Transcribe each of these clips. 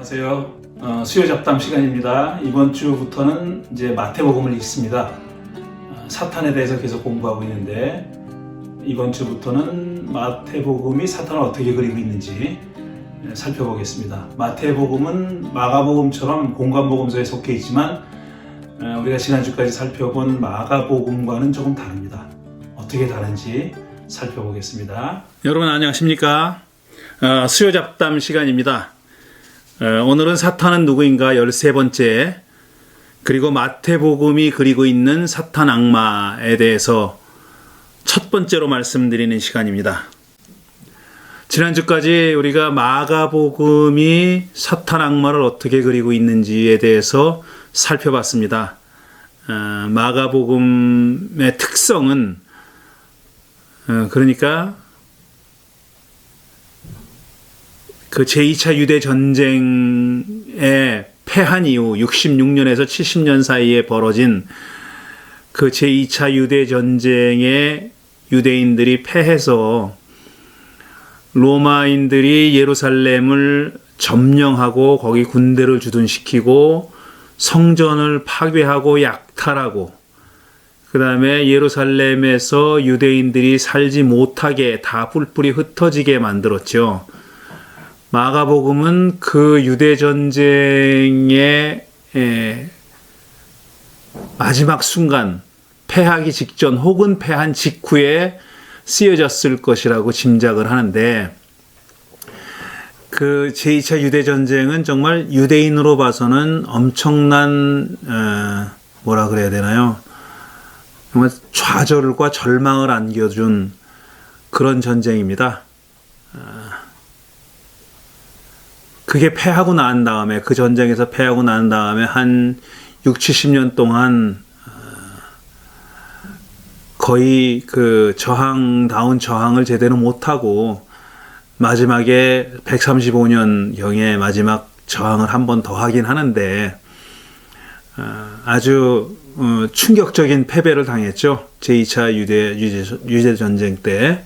안녕하세요. 수요 잡담 시간입니다. 이번 주부터는 이제 마태복음을 읽습니다. 사탄에 대해서 계속 공부하고 있는데 이번 주부터는 마태복음이 사탄을 어떻게 그리고 있는지 살펴보겠습니다. 마태복음은 마가복음처럼 공관복음서에 속해 있지만 우리가 지난주까지 살펴본 마가복음과는 조금 다릅니다. 어떻게 다른지 살펴보겠습니다. 여러분 안녕하십니까? 수요 잡담 시간입니다. 오늘은 사탄은 누구인가 13번째, 그리고 마태복음이 그리고 있는 사탄 악마에 대해서 첫 번째로 말씀드리는 시간입니다. 지난주까지 우리가 마가복음이 사탄 악마를 어떻게 그리고 있는지에 대해서 살펴봤습니다. 마가복음의 특성은 그러니까 그 제2차 유대 전쟁에 패한 이후 66년에서 70년 사이에 벌어진 그 제2차 유대 전쟁에 유대인들이 패해서 로마인들이 예루살렘을 점령하고 거기 군대를 주둔시키고 성전을 파괴하고 약탈하고 그 다음에 예루살렘에서 유대인들이 살지 못하게 다 뿔뿔이 흩어지게 만들었죠. 마가복음은 그 유대전쟁의 마지막 순간, 패하기 직전 혹은 패한 직후에 쓰여졌을 것이라고 짐작을 하는데, 그 제2차 유대전쟁은 정말 유대인으로 봐서는 엄청난 뭐라 그래야 되나요? 정말 좌절과 절망을 안겨준 그런 전쟁입니다. 그게 패하고 난 다음에, 그 전쟁에서 패하고 난 다음에 한 60-70년 동안 거의 그 저항다운 저항을 제대로 못하고 마지막에 135년경에 마지막 저항을 한 번 더 하긴 하는데 아주 충격적인 패배를 당했죠. 제2차 유대 전쟁 때.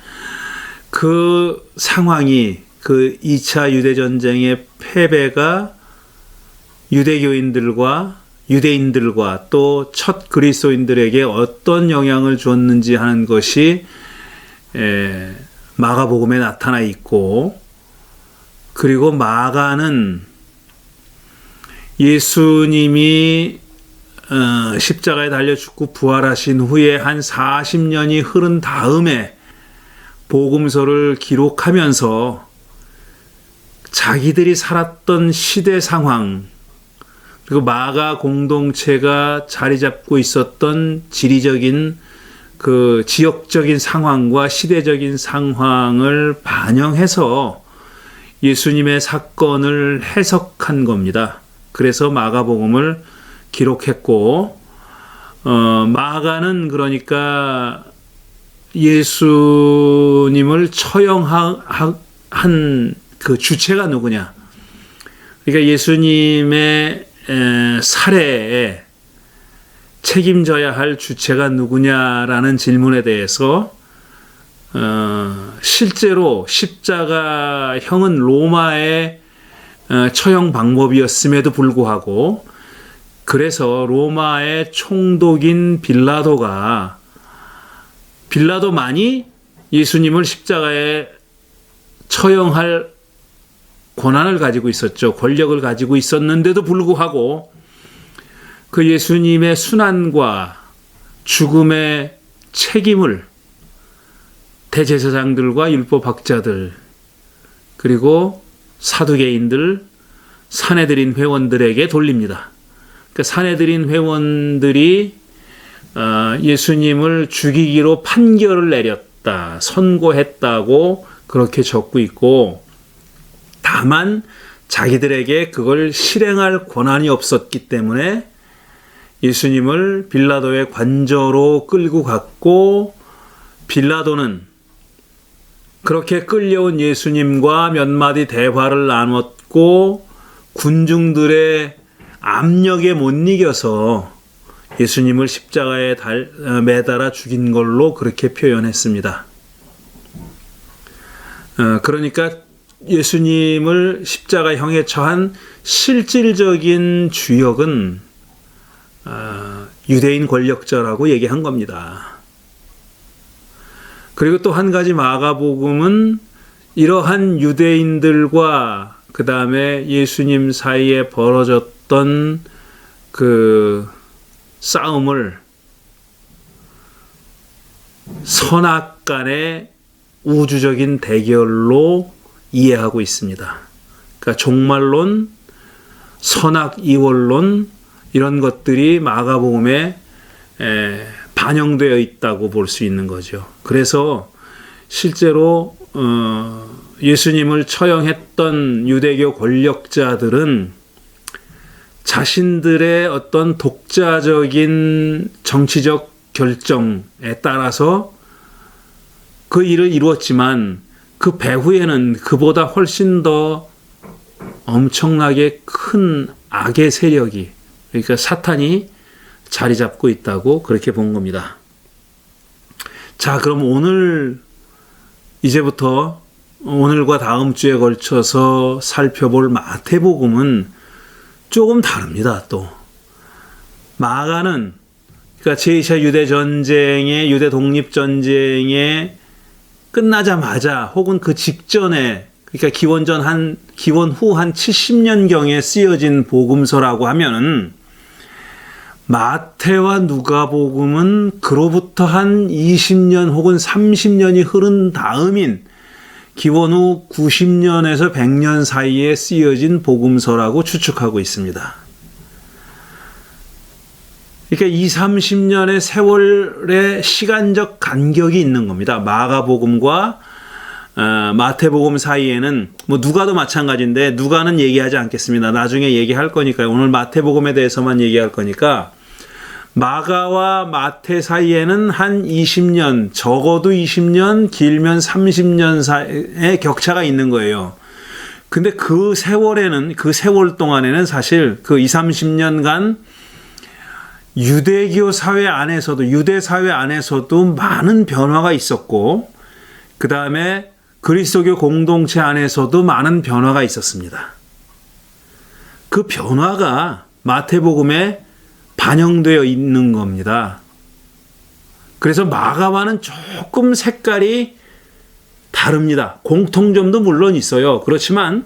그 상황이, 그 2차 유대전쟁의 패배가 유대인들과 또 첫 그리스도인들에게 어떤 영향을 주었는지 하는 것이 마가복음에 나타나 있고, 그리고 마가는 예수님이 십자가에 달려 죽고 부활하신 후에 한 40년이 흐른 다음에 복음서를 기록하면서 자기들이 살았던 시대 상황, 그리고 마가 공동체가 자리 잡고 있었던 지리적인 그 지역적인 상황과 시대적인 상황을 반영해서 예수님의 사건을 해석한 겁니다. 그래서 마가복음을 기록했고, 마가는 그러니까 예수님을 처형한 그 주체가 누구냐? 그러니까 예수님의 살해에 책임져야 할 주체가 누구냐라는 질문에 대해서 실제로 십자가형은 로마의 처형 방법이었음에도 불구하고, 그래서 로마의 총독인 빌라도만이 예수님을 십자가에 처형할 권한을 가지고 있었죠. 권력을 가지고 있었는데도 불구하고 그 예수님의 순환과 죽음의 책임을 대제사장들과 율법학자들, 그리고 사두개인들, 산헤드린 회원들에게 돌립니다. 그러니까 산헤드린 회원들이 예수님을 죽이기로 판결을 내렸다, 선고했다고 그렇게 적고 있고, 다만 자기들에게 그걸 실행할 권한이 없었기 때문에 예수님을 빌라도의 관저로 끌고 갔고, 빌라도는 그렇게 끌려온 예수님과 몇 마디 대화를 나눴고, 군중들의 압력에 못 이겨서 예수님을 십자가에 매달아 죽인 걸로 그렇게 표현했습니다. 그러니까 예수님을 십자가형에 처한 실질적인 주역은 유대인 권력자라고 얘기한 겁니다. 그리고 또 한 가지 마가복음은 이러한 유대인들과 그 다음에 예수님 사이에 벌어졌던 그 싸움을 선악 간의 우주적인 대결로 이해하고 있습니다. 그러니까 종말론, 선악 이원론 이런 것들이 마가복음에 반영되어 있다고 볼 수 있는 거죠. 그래서 실제로 예수님을 처형했던 유대교 권력자들은 자신들의 어떤 독자적인 정치적 결정에 따라서 그 일을 이루었지만 그 배후에는 그보다 훨씬 더 엄청나게 큰 악의 세력이, 그러니까 사탄이 자리 잡고 있다고 그렇게 본 겁니다. 자, 그럼 이제부터 오늘과 다음 주에 걸쳐서 살펴볼 마태복음은 조금 다릅니다. 또 마가는 그러니까 제2차 유대전쟁의 유대 독립전쟁에 끝나자마자 혹은 그 직전에, 그러니까 기원 후 한 70년경에 쓰여진 복음서라고 하면은 마태와 누가복음은 그로부터 한 20년 혹은 30년이 흐른 다음인 기원 후 90년에서 100년 사이에 쓰여진 복음서라고 추측하고 있습니다. 그러니까 20, 30년의 세월의 시간적 간격이 있는 겁니다. 마가복음과 마태복음 사이에는 뭐 누가도 마찬가지인데 누가는 얘기하지 않겠습니다. 나중에 얘기할 거니까요. 오늘 마태복음에 대해서만 얘기할 거니까 마가와 마태 사이에는 한 20년, 적어도 20년, 길면 30년 사이의 격차가 있는 거예요. 근데 그 세월 동안에는 사실 그 20, 30년간 유대 사회 안에서도 많은 변화가 있었고, 그 다음에 그리스도교 공동체 안에서도 많은 변화가 있었습니다. 그 변화가 마태복음에 반영되어 있는 겁니다. 그래서 마가와는 조금 색깔이 다릅니다. 공통점도 물론 있어요. 그렇지만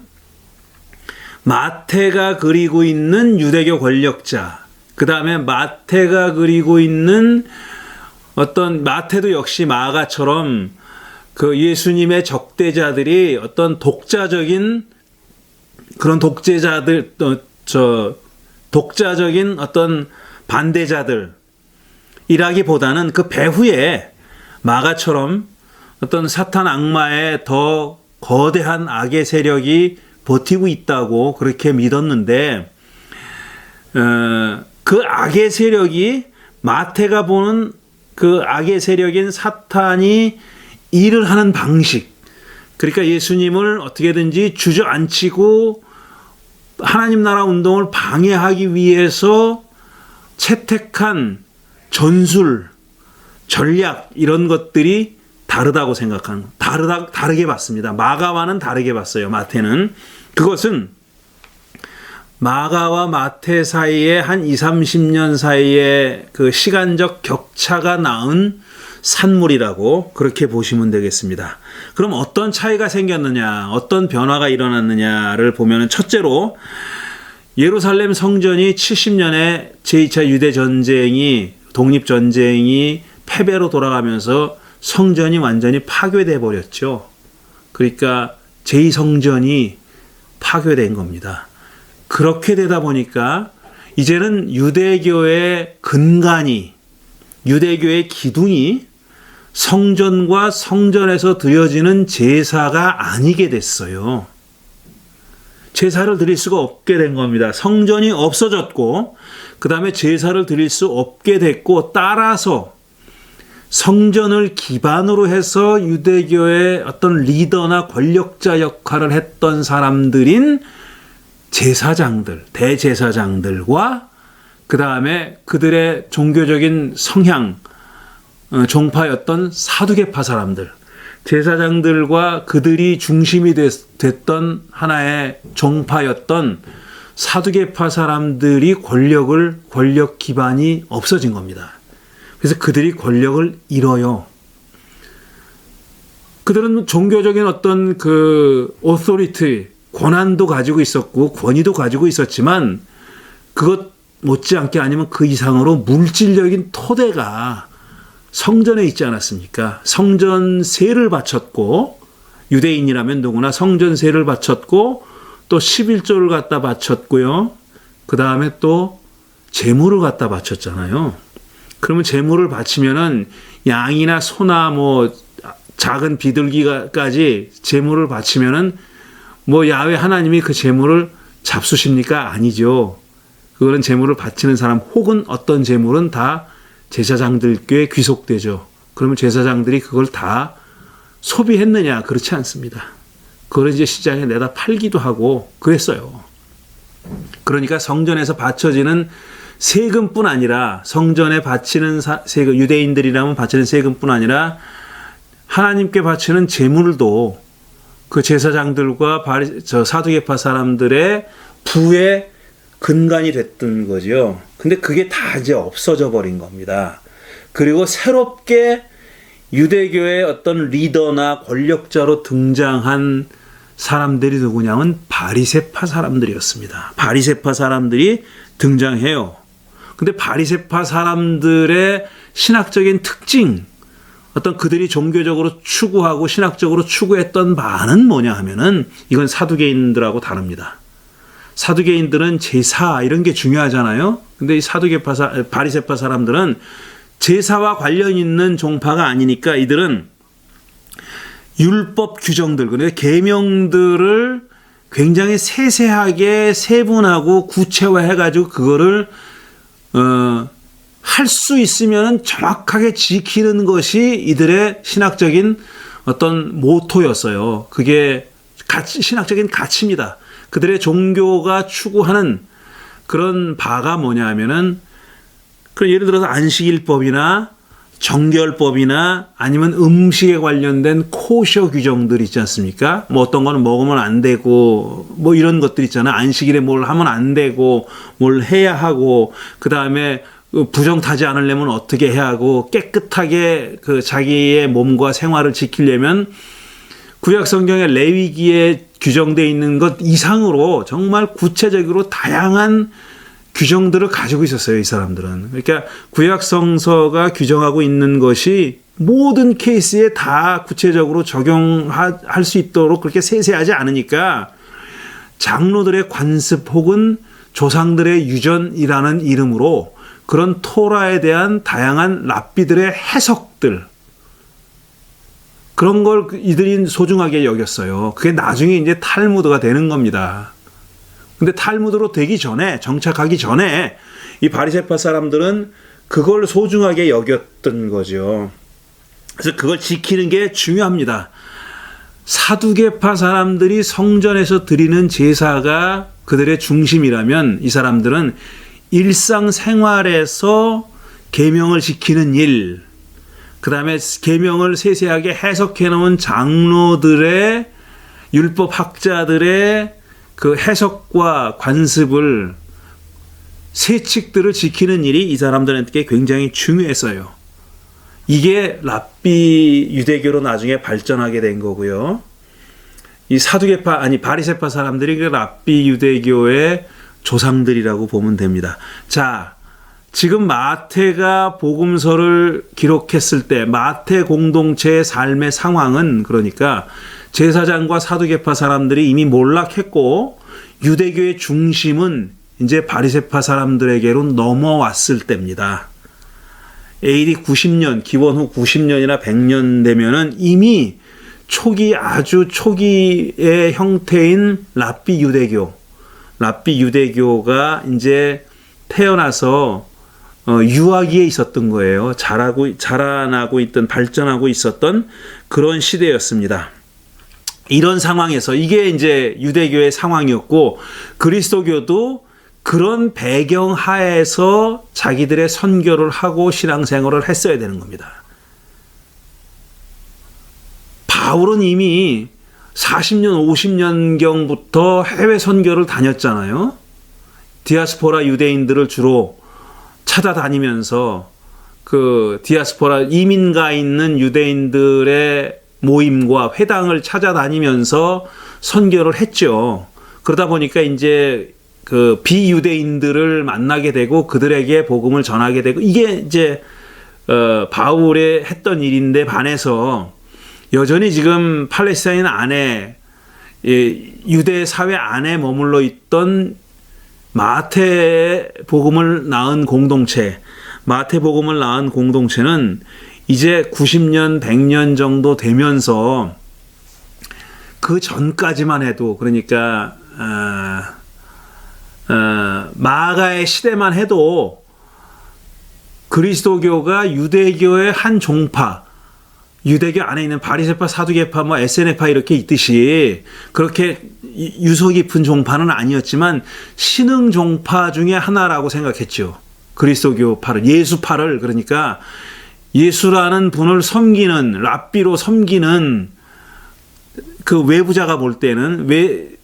마태가 그리고 있는 유대교 권력자, 그 다음에 마태가 그리고 있는 마태도 역시 마가처럼 그 예수님의 적대자들이 어떤 독자적인 어떤 반대자들이라기보다는 그 배후에 마가처럼 어떤 사탄 악마의 더 거대한 악의 세력이 버티고 있다고 그렇게 믿었는데, 그 악의 세력이 마태가 보는 그 악의 세력인 사탄이 일을 하는 방식, 그러니까 예수님을 어떻게든지 주저앉히고 하나님 나라 운동을 방해하기 위해서 채택한 전술, 전략 이런 것들이 다르게 봤습니다. 마가와는 다르게 봤어요. 마태는. 그것은 마가와 마태 사이에 한 20, 30년 사이에 그 시간적 격차가 낳은 산물이라고 그렇게 보시면 되겠습니다. 그럼 어떤 차이가 생겼느냐, 어떤 변화가 일어났느냐를 보면, 첫째로 예루살렘 성전이 70년에 제2차 유대전쟁이, 독립전쟁이 패배로 돌아가면서 성전이 완전히 파괴돼 버렸죠. 그러니까 제2성전이 파괴된 겁니다. 그렇게 되다 보니까 이제는 유대교의 근간이, 유대교의 기둥이 성전과 성전에서 드려지는 제사가 아니게 됐어요. 제사를 드릴 수가 없게 된 겁니다. 성전이 없어졌고, 그 다음에 제사를 드릴 수 없게 됐고, 따라서 성전을 기반으로 해서 유대교의 어떤 리더나 권력자 역할을 했던 사람들인 제사장들, 대제사장들과 그 다음에 그들의 종교적인 성향, 종파였던 사두개파 사람들, 제사장들과 그들이 중심이 됐던 하나의 종파였던 사두개파 사람들이 권력 기반이 없어진 겁니다. 그래서 그들이 권력을 잃어요. 그들은 종교적인 어떤 그 오토리티, 권한도 가지고 있었고 권위도 가지고 있었지만 그것 못지않게 아니면 그 이상으로 물질적인 토대가 성전에 있지 않았습니까? 성전세를 바쳤고, 유대인이라면 누구나 성전세를 바쳤고 또 11조를 갖다 바쳤고요. 그 다음에 또 제물을 갖다 바쳤잖아요. 그러면 제물을 바치면은 양이나 소나 뭐 작은 비둘기까지 제물을 바치면은 뭐 야훼 하나님이 그 제물을 잡수십니까? 아니죠. 그거는 제물을 바치는 사람 혹은 어떤 제물은 다 제사장들께 귀속되죠. 그러면 제사장들이 그걸 다 소비했느냐? 그렇지 않습니다. 그걸 이제 시장에 내다 팔기도 하고 그랬어요. 그러니까 성전에서 바쳐지는 세금뿐 아니라 성전에 바치는 세금, 유대인들이라면 바치는 세금뿐 아니라 하나님께 바치는 제물도 그 제사장들과 사두개파 사람들의 부의 근간이 됐던 거죠. 근데 그게 다 이제 없어져 버린 겁니다. 그리고 새롭게 유대교의 어떤 리더나 권력자로 등장한 사람들이 누구냐면 바리새파 사람들이었습니다. 바리새파 사람들이 등장해요. 근데 바리새파 사람들의 신학적인 특징, 어떤 그들이 종교적으로 추구하고 신학적으로 추구했던 바는 뭐냐 하면은 이건 사두개인들하고 다릅니다. 사두개인들은 제사 이런 게 중요하잖아요. 근데 이 바리새파 사람들은 제사와 관련 있는 종파가 아니니까 이들은 율법 규정들, 그러니까 계명들을 굉장히 세세하게 세분하고 구체화해가지고 그거를 할 수 있으면 정확하게 지키는 것이 이들의 신학적인 어떤 모토였어요. 그게 신학적인 가치입니다. 그들의 종교가 추구하는 그런 바가 뭐냐 하면은 예를 들어서 안식일법이나 정결법이나 아니면 음식에 관련된 코셔 규정들 있지 않습니까? 뭐 어떤 거는 먹으면 안 되고 뭐 이런 것들 있잖아요. 안식일에 뭘 하면 안 되고 뭘 해야 하고 그다음에 부정타지 않으려면 어떻게 해야 하고 깨끗하게 그 자기의 몸과 생활을 지키려면 구약 성경의 레위기에 규정되어 있는 것 이상으로 정말 구체적으로 다양한 규정들을 가지고 있었어요, 이 사람들은. 그러니까 구약 성서가 규정하고 있는 것이 모든 케이스에 다 구체적으로 적용할 수 있도록 그렇게 세세하지 않으니까 장로들의 관습 혹은 조상들의 유전이라는 이름으로 그런 토라에 대한 다양한 랍비들의 해석들, 그런 걸 이들이 소중하게 여겼어요. 그게 나중에 이제 탈무드가 되는 겁니다. 근데 탈무드로 되기 전에, 정착하기 전에 이 바리새파 사람들은 그걸 소중하게 여겼던 거죠. 그래서 그걸 지키는 게 중요합니다. 사두개파 사람들이 성전에서 드리는 제사가 그들의 중심이라면 이 사람들은 일상생활에서 계명을 지키는 일, 그 다음에 계명을 세세하게 해석해 놓은 장로들의 율법학자들의 그 해석과 관습을 세칙들을 지키는 일이 이 사람들한테 굉장히 중요했어요. 이게 랍비 유대교로 나중에 발전하게 된 거고요. 이 바리새파 사람들이 그 랍비 유대교의 조상들이라고 보면 됩니다. 자, 지금 마태가 복음서를 기록했을 때 마태 공동체의 삶의 상황은 그러니까 제사장과 사두개파 사람들이 이미 몰락했고 유대교의 중심은 이제 바리새파 사람들에게로 넘어왔을 때입니다. AD 90년, 기원 후 90년이나 100년 되면은 이미 아주 초기의 형태인 랍비 유대교가 이제 태어나서 유아기에 있었던 거예요. 자라나고 있던, 발전하고 있었던 그런 시대였습니다. 이런 상황에서 이게 이제 유대교의 상황이었고 그리스도교도 그런 배경 하에서 자기들의 선교를 하고 신앙생활을 했어야 되는 겁니다. 바울은 이미 40년, 50년경부터 해외 선교를 다녔잖아요. 디아스포라 유대인들을 주로 찾아다니면서 그 디아스포라 이민가 있는 유대인들의 모임과 회당을 찾아다니면서 선교를 했죠. 그러다 보니까 이제 그 비유대인들을 만나게 되고 그들에게 복음을 전하게 되고 이게 이제 바울의 했던 일인데 반해서 여전히 지금 팔레스타인 안에 유대 사회 안에 머물러 있던 마태복음을 낳은 공동체, 마태복음을 낳은 공동체는 이제 90년, 100년 정도 되면서 그 전까지만 해도 그러니까 마가의 시대만 해도 그리스도교가 유대교의 한 종파, 유대교 안에 있는 바리새파, 사두개파, 뭐 에세네파 이렇게 있듯이 그렇게 유서 깊은 종파는 아니었지만 신흥 종파 중에 하나라고 생각했죠. 그리스도교파를, 예수파를, 그러니까 예수라는 분을 섬기는, 랍비로 섬기는 그 외부자가 볼 때는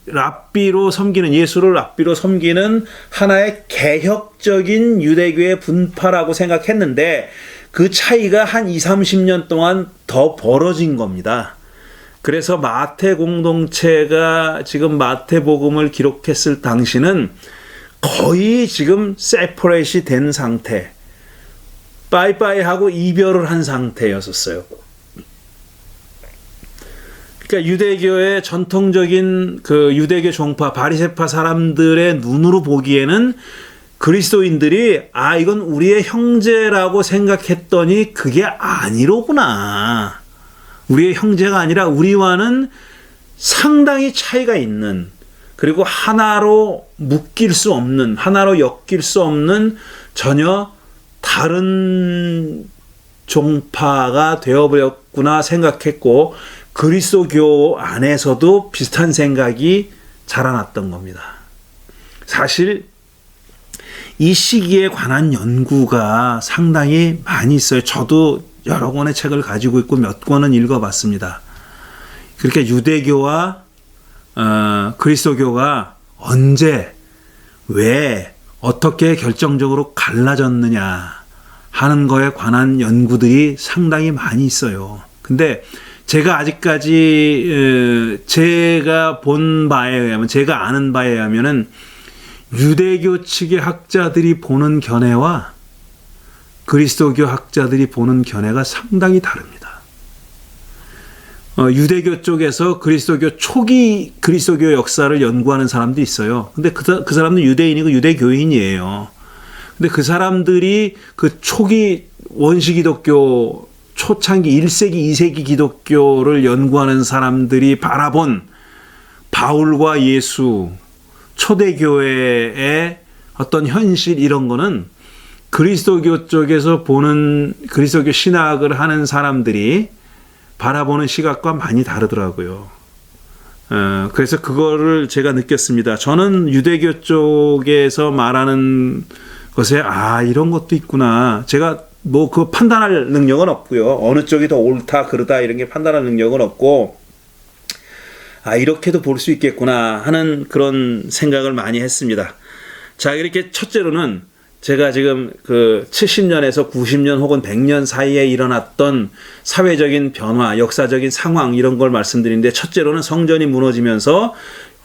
랍비로 섬기는, 예수를 랍비로 섬기는 하나의 개혁적인 유대교의 분파라고 생각했는데 그 차이가 한 20, 30년 동안 더 벌어진 겁니다. 그래서 마태 공동체가 지금 마태복음을 기록했을 당시는 거의 지금 세퍼레이시 된 상태, 빠이빠이하고 이별을 한 상태였었어요. 그러니까 유대교의 전통적인 그 유대교 종파, 바리새파 사람들의 눈으로 보기에는 그리스도인들이 이건 우리의 형제라고 생각했더니 그게 아니로구나. 우리의 형제가 아니라 우리와는 상당히 차이가 있는, 그리고 하나로 묶일 수 없는, 하나로 엮일 수 없는 전혀 다른 종파가 되어버렸구나 생각했고 그리스도교 안에서도 비슷한 생각이 자라났던 겁니다. 사실 이 시기에 관한 연구가 상당히 많이 있어요. 저도 여러 권의 책을 가지고 있고 몇 권은 읽어봤습니다. 그렇게 유대교와 그리스도교가 언제, 왜, 어떻게 결정적으로 갈라졌느냐 하는 거에 관한 연구들이 상당히 많이 있어요. 근데 제가 아직까지 제가 본 바에 의하면, 제가 아는 바에 의하면은 유대교 측의 학자들이 보는 견해와 그리스도교 학자들이 보는 견해가 상당히 다릅니다. 유대교 쪽에서 그리스도교 초기 그리스도교 역사를 연구하는 사람도 있어요. 근데 그 사람은 유대인이고 유대교인이에요. 근데 그 사람들이 그 초기 원시 기독교, 초창기 1세기, 2세기 기독교를 연구하는 사람들이 바라본 바울과 예수, 초대교회의 어떤 현실 이런 거는 그리스도교 쪽에서 보는, 그리스도교 신학을 하는 사람들이 바라보는 시각과 많이 다르더라고요. 그래서 그거를 제가 느꼈습니다. 저는 유대교 쪽에서 말하는 것에 이런 것도 있구나. 제가 뭐 그 판단할 능력은 없고요. 어느 쪽이 더 옳다 그르다 이런 게 판단할 능력은 없고 이렇게도 볼 수 있겠구나 하는 그런 생각을 많이 했습니다. 자, 이렇게 첫째로는 제가 지금 그 70년에서 90년 혹은 100년 사이에 일어났던 사회적인 변화, 역사적인 상황 이런 걸 말씀드리는데, 첫째로는 성전이 무너지면서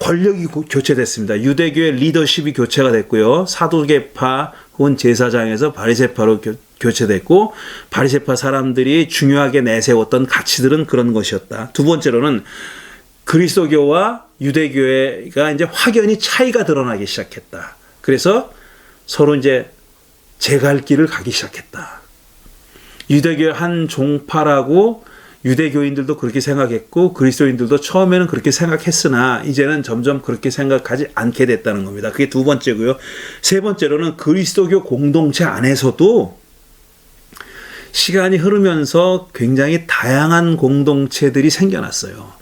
권력이 교체됐습니다. 유대교의 리더십이 교체가 됐고요. 사두개파 혹은 제사장에서 바리새파로 교체됐고, 바리새파 사람들이 중요하게 내세웠던 가치들은 그런 것이었다. 두 번째로는 그리스도교와 유대교회가 이제 확연히 차이가 드러나기 시작했다. 그래서 서로 이제 제갈 길을 가기 시작했다. 유대교의 한 종파라고 유대교인들도 그렇게 생각했고 그리스도인들도 처음에는 그렇게 생각했으나 이제는 점점 그렇게 생각하지 않게 됐다는 겁니다. 그게 두 번째고요. 세 번째로는 그리스도교 공동체 안에서도 시간이 흐르면서 굉장히 다양한 공동체들이 생겨났어요.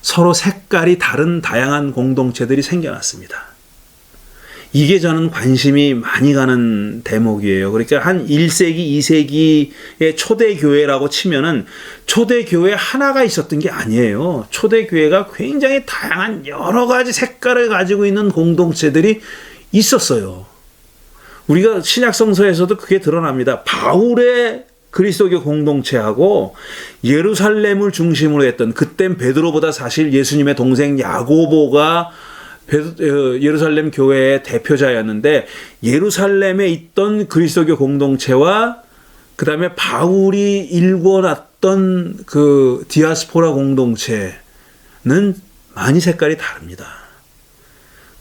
서로 색깔이 다른 다양한 공동체들이 생겨났습니다. 이게 저는 관심이 많이 가는 대목이에요. 그러니까 한 1세기, 2세기의 초대교회라고 치면은 초대교회 하나가 있었던 게 아니에요. 초대교회가 굉장히 다양한 여러 가지 색깔을 가지고 있는 공동체들이 있었어요. 우리가 신약성서에서도 그게 드러납니다. 바울의 그리스도교 공동체하고 예루살렘을 중심으로 했던, 그땐 베드로보다 사실 예수님의 동생 야고보가 예루살렘 교회의 대표자였는데, 예루살렘에 있던 그리스도교 공동체와 그 다음에 바울이 일궈놨던 그 디아스포라 공동체는 많이 색깔이 다릅니다.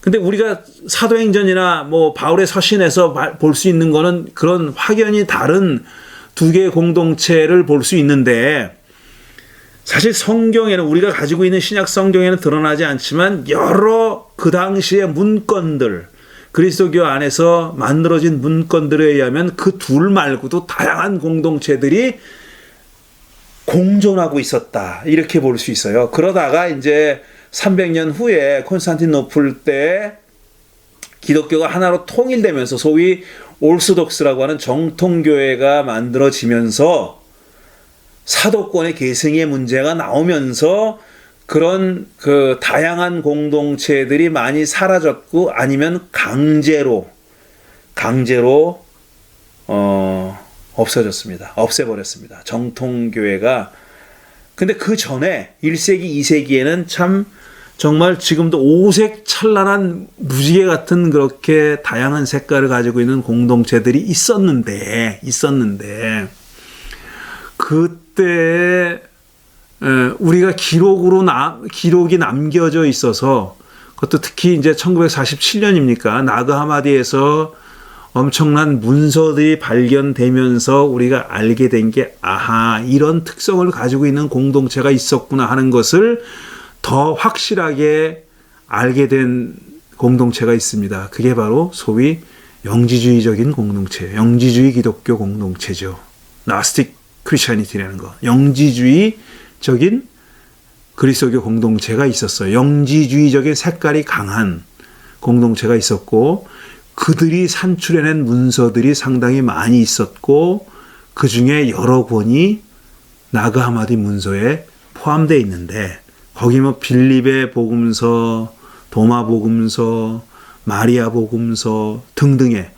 근데 우리가 사도행전이나 뭐 바울의 서신에서 볼 수 있는 거는 그런 확연히 다른 두 개의 공동체를 볼 수 있는데, 사실 성경에는, 우리가 가지고 있는 신약 성경에는 드러나지 않지만 여러 그 당시의 문건들, 그리스도교 안에서 만들어진 문건들에 의하면 그 둘 말고도 다양한 공동체들이 공존하고 있었다, 이렇게 볼 수 있어요. 그러다가 이제 300년 후에 콘스탄티노플 때 기독교가 하나로 통일되면서 소위 올소독스라고 하는 정통교회가 만들어지면서 사도권의 계승의 문제가 나오면서 그런 그 다양한 공동체들이 많이 사라졌고, 아니면 강제로 없어졌습니다. 없애버렸습니다. 정통교회가. 근데 그 전에 1세기, 2세기에는 참 정말 지금도 오색 찬란한 무지개 같은 그렇게 다양한 색깔을 가지고 있는 공동체들이 있었는데 그때 우리가 기록이 남겨져 있어서, 그것도 특히 이제 1947년입니까? 나그 하마디에서 엄청난 문서들이 발견되면서 우리가 알게 된 게, 아하, 이런 특성을 가지고 있는 공동체가 있었구나 하는 것을 더 확실하게 알게 된 공동체가 있습니다. 그게 바로 소위 영지주의적인 공동체, 영지주의 기독교 공동체죠. 나스틱 크리스천이티라는 거. 영지주의적인 그리스도교 공동체가 있었어요. 영지주의적인 색깔이 강한 공동체가 있었고, 그들이 산출해낸 문서들이 상당히 많이 있었고, 그 중에 여러 권이 나그 하마디 문서에 포함되어 있는데, 거기 뭐 빌립의 복음서, 도마 복음서, 마리아 복음서 등등의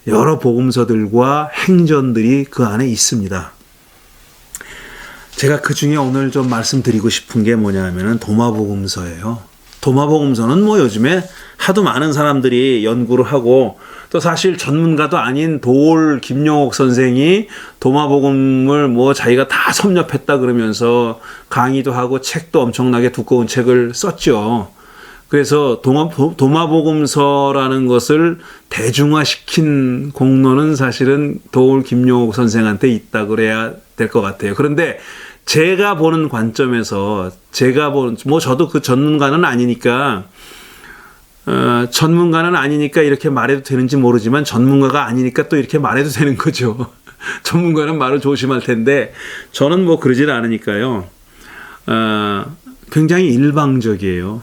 여러 복음서들과 행전들이 그 안에 있습니다. 제가 그 중에 오늘 좀 말씀드리고 싶은 게 뭐냐면은 도마복음서예요. 도마복음서는 뭐 요즘에 하도 많은 사람들이 연구를 하고, 또 사실 전문가도 아닌 도올 김용옥 선생이 도마복음을 뭐 자기가 다 섭렵했다 그러면서 강의도 하고 책도 엄청나게 두꺼운 책을 썼죠. 그래서 도마복음서라는 것을 대중화시킨 공로는 사실은 도올 김용옥 선생한테 있다 그래야 될 것 같아요. 그런데 제가 보는 관점에서, 뭐 저도 그 전문가는 아니니까 이렇게 말해도 되는지 모르지만, 전문가가 아니니까 또 이렇게 말해도 되는 거죠. 전문가는 말을 조심할 텐데, 저는 뭐 그러질 않으니까요. 굉장히 일방적이에요.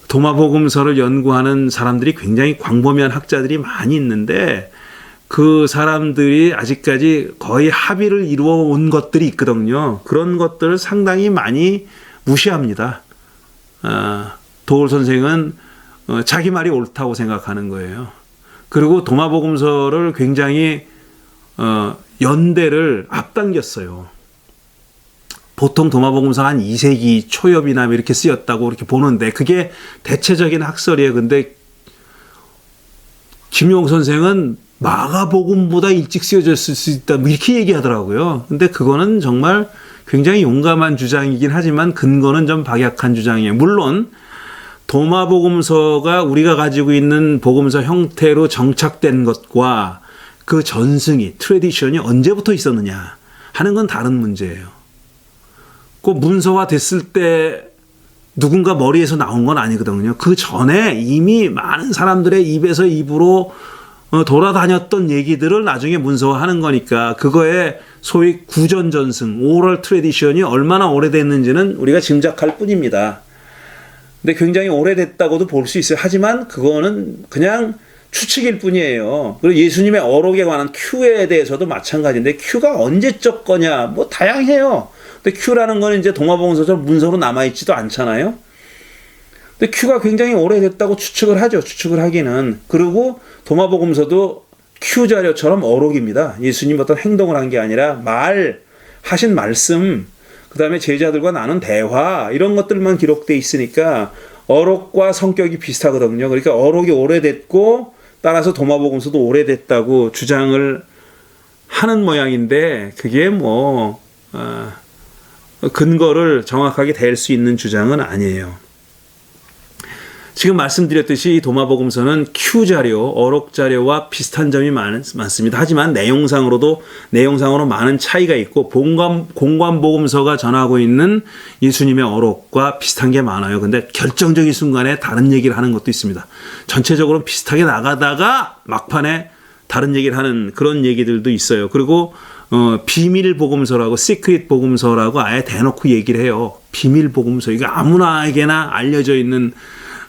도마복음서를 연구하는 사람들이 굉장히 광범위한 학자들이 많이 있는데, 그 사람들이 아직까지 거의 합의를 이루어 온 것들이 있거든요. 그런 것들을 상당히 많이 무시합니다. 도올 선생은 자기 말이 옳다고 생각하는 거예요. 그리고 도마복음서를 굉장히 연대를 앞당겼어요. 보통 도마복음서 한 2세기 초엽이나 이렇게 쓰였다고 이렇게 보는데, 그게 대체적인 학설이에요. 근데 김용옥 선생은 마가복음보다 일찍 쓰여졌을 수 있다, 이렇게 얘기하더라고요. 근데 그거는 정말 굉장히 용감한 주장이긴 하지만 근거는 좀 박약한 주장이에요. 물론 도마복음서가 우리가 가지고 있는 복음서 형태로 정착된 것과 그 전승이, 트래디션이 언제부터 있었느냐 하는 건 다른 문제예요. 그 문서화 됐을 때 누군가 머리에서 나온 건 아니거든요. 그 전에 이미 많은 사람들의 입에서 입으로 돌아다녔던 얘기들을 나중에 문서화하는 거니까, 그거에 소위 구전전승, 오럴 트래디션이 얼마나 오래됐는지는 우리가 짐작할 뿐입니다. 근데 굉장히 오래됐다고도 볼 수 있어요. 하지만 그거는 그냥 추측일 뿐이에요. 그리고 예수님의 어록에 관한 큐에 대해서도 마찬가지인데 큐가 언제적 거냐 뭐 다양해요. 근데 큐라는 거는 이제 동화복음서처럼 문서로 남아있지도 않잖아요. 근데 큐가 굉장히 오래됐다고 추측을 하죠. 추측을 하기는. 그리고 동화복음서도 큐 자료처럼 어록입니다. 예수님 어떤 행동을 한 게 아니라 하신 말씀, 그 다음에 제자들과 나눈 대화 이런 것들만 기록돼 있으니까 어록과 성격이 비슷하거든요. 그러니까 어록이 오래됐고 따라서 도마복음서도 오래됐다고 주장을 하는 모양인데 그게 근거를 정확하게 댈 수 있는 주장은 아니에요. 지금 말씀드렸듯이 이 도마복음서는 Q 자료, 어록 자료와 비슷한 점이 많습니다. 하지만 내용상으로 많은 차이가 있고 공관복음서가 전하고 있는 예수님의 어록과 비슷한 게 많아요. 근데 결정적인 순간에 다른 얘기를 하는 것도 있습니다. 전체적으로 비슷하게 나가다가 막판에 다른 얘기를 하는 그런 얘기들도 있어요. 그리고 비밀 복음서라고 시크릿 복음서라고 아예 대놓고 얘기를 해요. 비밀 복음서. 이게 아무나에게나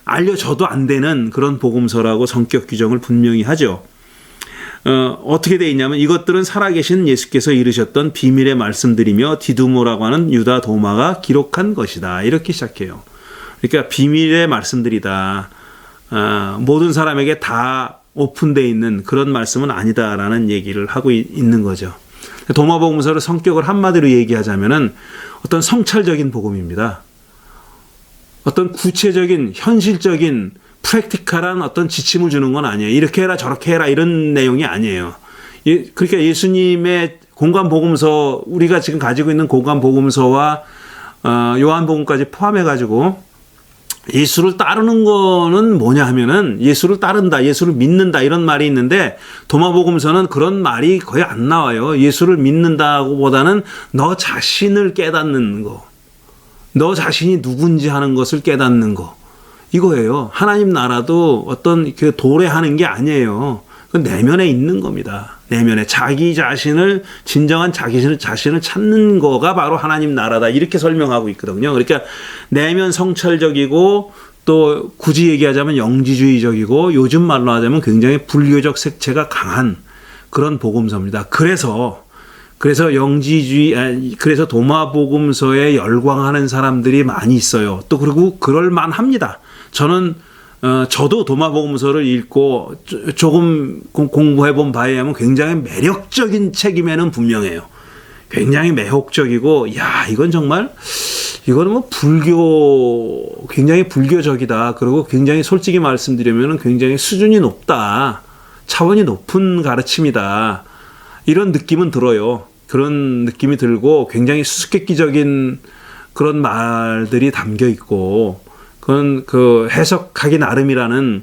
알려져도 안 되는 그런 복음서라고 성격 규정을 분명히 하죠. 어떻게 돼 있냐면 이것들은 살아계신 예수께서 이르셨던 비밀의 말씀들이며 디두모라고 하는 유다 도마가 기록한 것이다. 이렇게 시작해요. 그러니까 비밀의 말씀들이다. 모든 사람에게 다 오픈되어 있는 그런 말씀은 아니다라는 얘기를 하고 있는 거죠. 도마복음서를 성격을 한마디로 얘기하자면은 어떤 성찰적인 복음입니다. 어떤 구체적인 현실적인 프랙티컬한 어떤 지침을 주는 건 아니에요. 이렇게 해라 저렇게 해라 이런 내용이 아니에요. 그러니까 예수님의 공관복음서 우리가 지금 가지고 있는 공관복음서와 요한복음까지 포함해가지고 예수를 따르는 거는 뭐냐 하면은 예수를 따른다, 예수를 믿는다 이런 말이 있는데 도마복음서는 그런 말이 거의 안 나와요. 예수를 믿는다보다는 너 자신을 깨닫는 거, 너 자신이 누군지 하는 것을 깨닫는 거 이거예요. 하나님 나라도 어떤 그 도래하는 게 아니에요. 그 내면에 있는 겁니다. 내면에 자기 자신을 진정한 자기 자신을 찾는 거가 바로 하나님 나라다 이렇게 설명하고 있거든요. 그러니까 내면 성찰적이고 또 굳이 얘기하자면 영지주의적이고 요즘 말로 하자면 굉장히 불교적 색채가 강한 그런 복음서입니다. 그래서 그래서 도마복음서에 열광하는 사람들이 많이 있어요. 또 그리고 그럴 만합니다. 저도 도마복음서를 읽고 조금 공부해본 바에 의하면 굉장히 매력적인 책임에는 분명해요. 굉장히 매혹적이고, 이거는 굉장히 불교적이다. 그리고 굉장히 솔직히 말씀드리면 굉장히 수준이 높다. 차원이 높은 가르침이다. 이런 느낌은 들어요. 그런 느낌이 들고 굉장히 수수께끼적인 그런 말들이 담겨 있고 그건 그 해석하기 나름이라는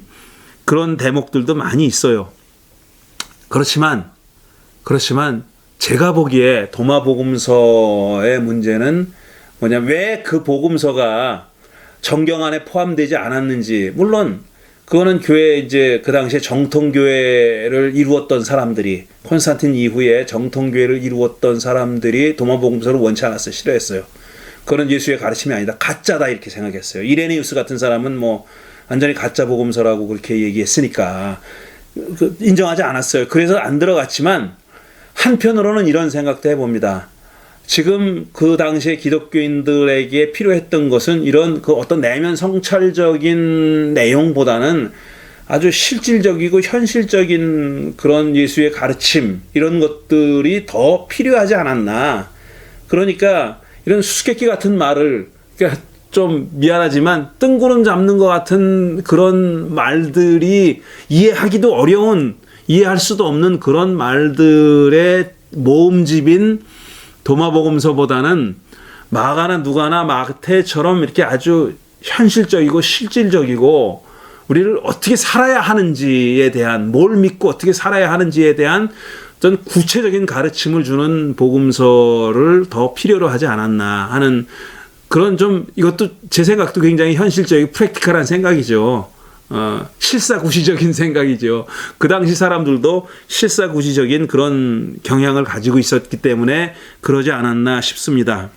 그런 대목들도 많이 있어요. 그렇지만 제가 보기에 도마복음서의 문제는 왜 그 복음서가 정경 안에 포함되지 않았는지, 물론 그거는 그 당시에 정통교회를 이루었던 사람들이, 콘스탄틴 이후에 정통교회를 이루었던 사람들이 도마복음서를 원치 않았어요. 싫어했어요. 그건 예수의 가르침이 아니다. 가짜다 이렇게 생각했어요. 이레니우스 같은 사람은 완전히 가짜 복음서라고 그렇게 얘기했으니까 인정하지 않았어요. 그래서 안 들어갔지만 한편으로는 이런 생각도 해봅니다. 지금 그 당시에 기독교인들에게 필요했던 것은 이런 그 어떤 내면 성찰적인 내용보다는 아주 실질적이고 현실적인 그런 예수의 가르침 이런 것들이 더 필요하지 않았나. 그러니까 이런 수수께끼 같은 말을, 그러니까 좀 미안하지만 뜬구름 잡는 것 같은 그런 말들이 이해하기도 어려운, 이해할 수도 없는 그런 말들의 모음집인 도마복음서보다는 마가나 누가나 마태처럼 이렇게 아주 현실적이고 실질적이고 우리를 어떻게 살아야 하는지에 대한, 뭘 믿고 어떻게 살아야 하는지에 대한 어떤 구체적인 가르침을 주는 복음서를 더 필요로 하지 않았나 하는 그런, 좀 이것도 제 생각도 굉장히 현실적이고 프랙티컬한 생각이죠. 실사구시적인 생각이죠. 그 당시 사람들도 실사구시적인 그런 경향을 가지고 있었기 때문에 그러지 않았나 싶습니다.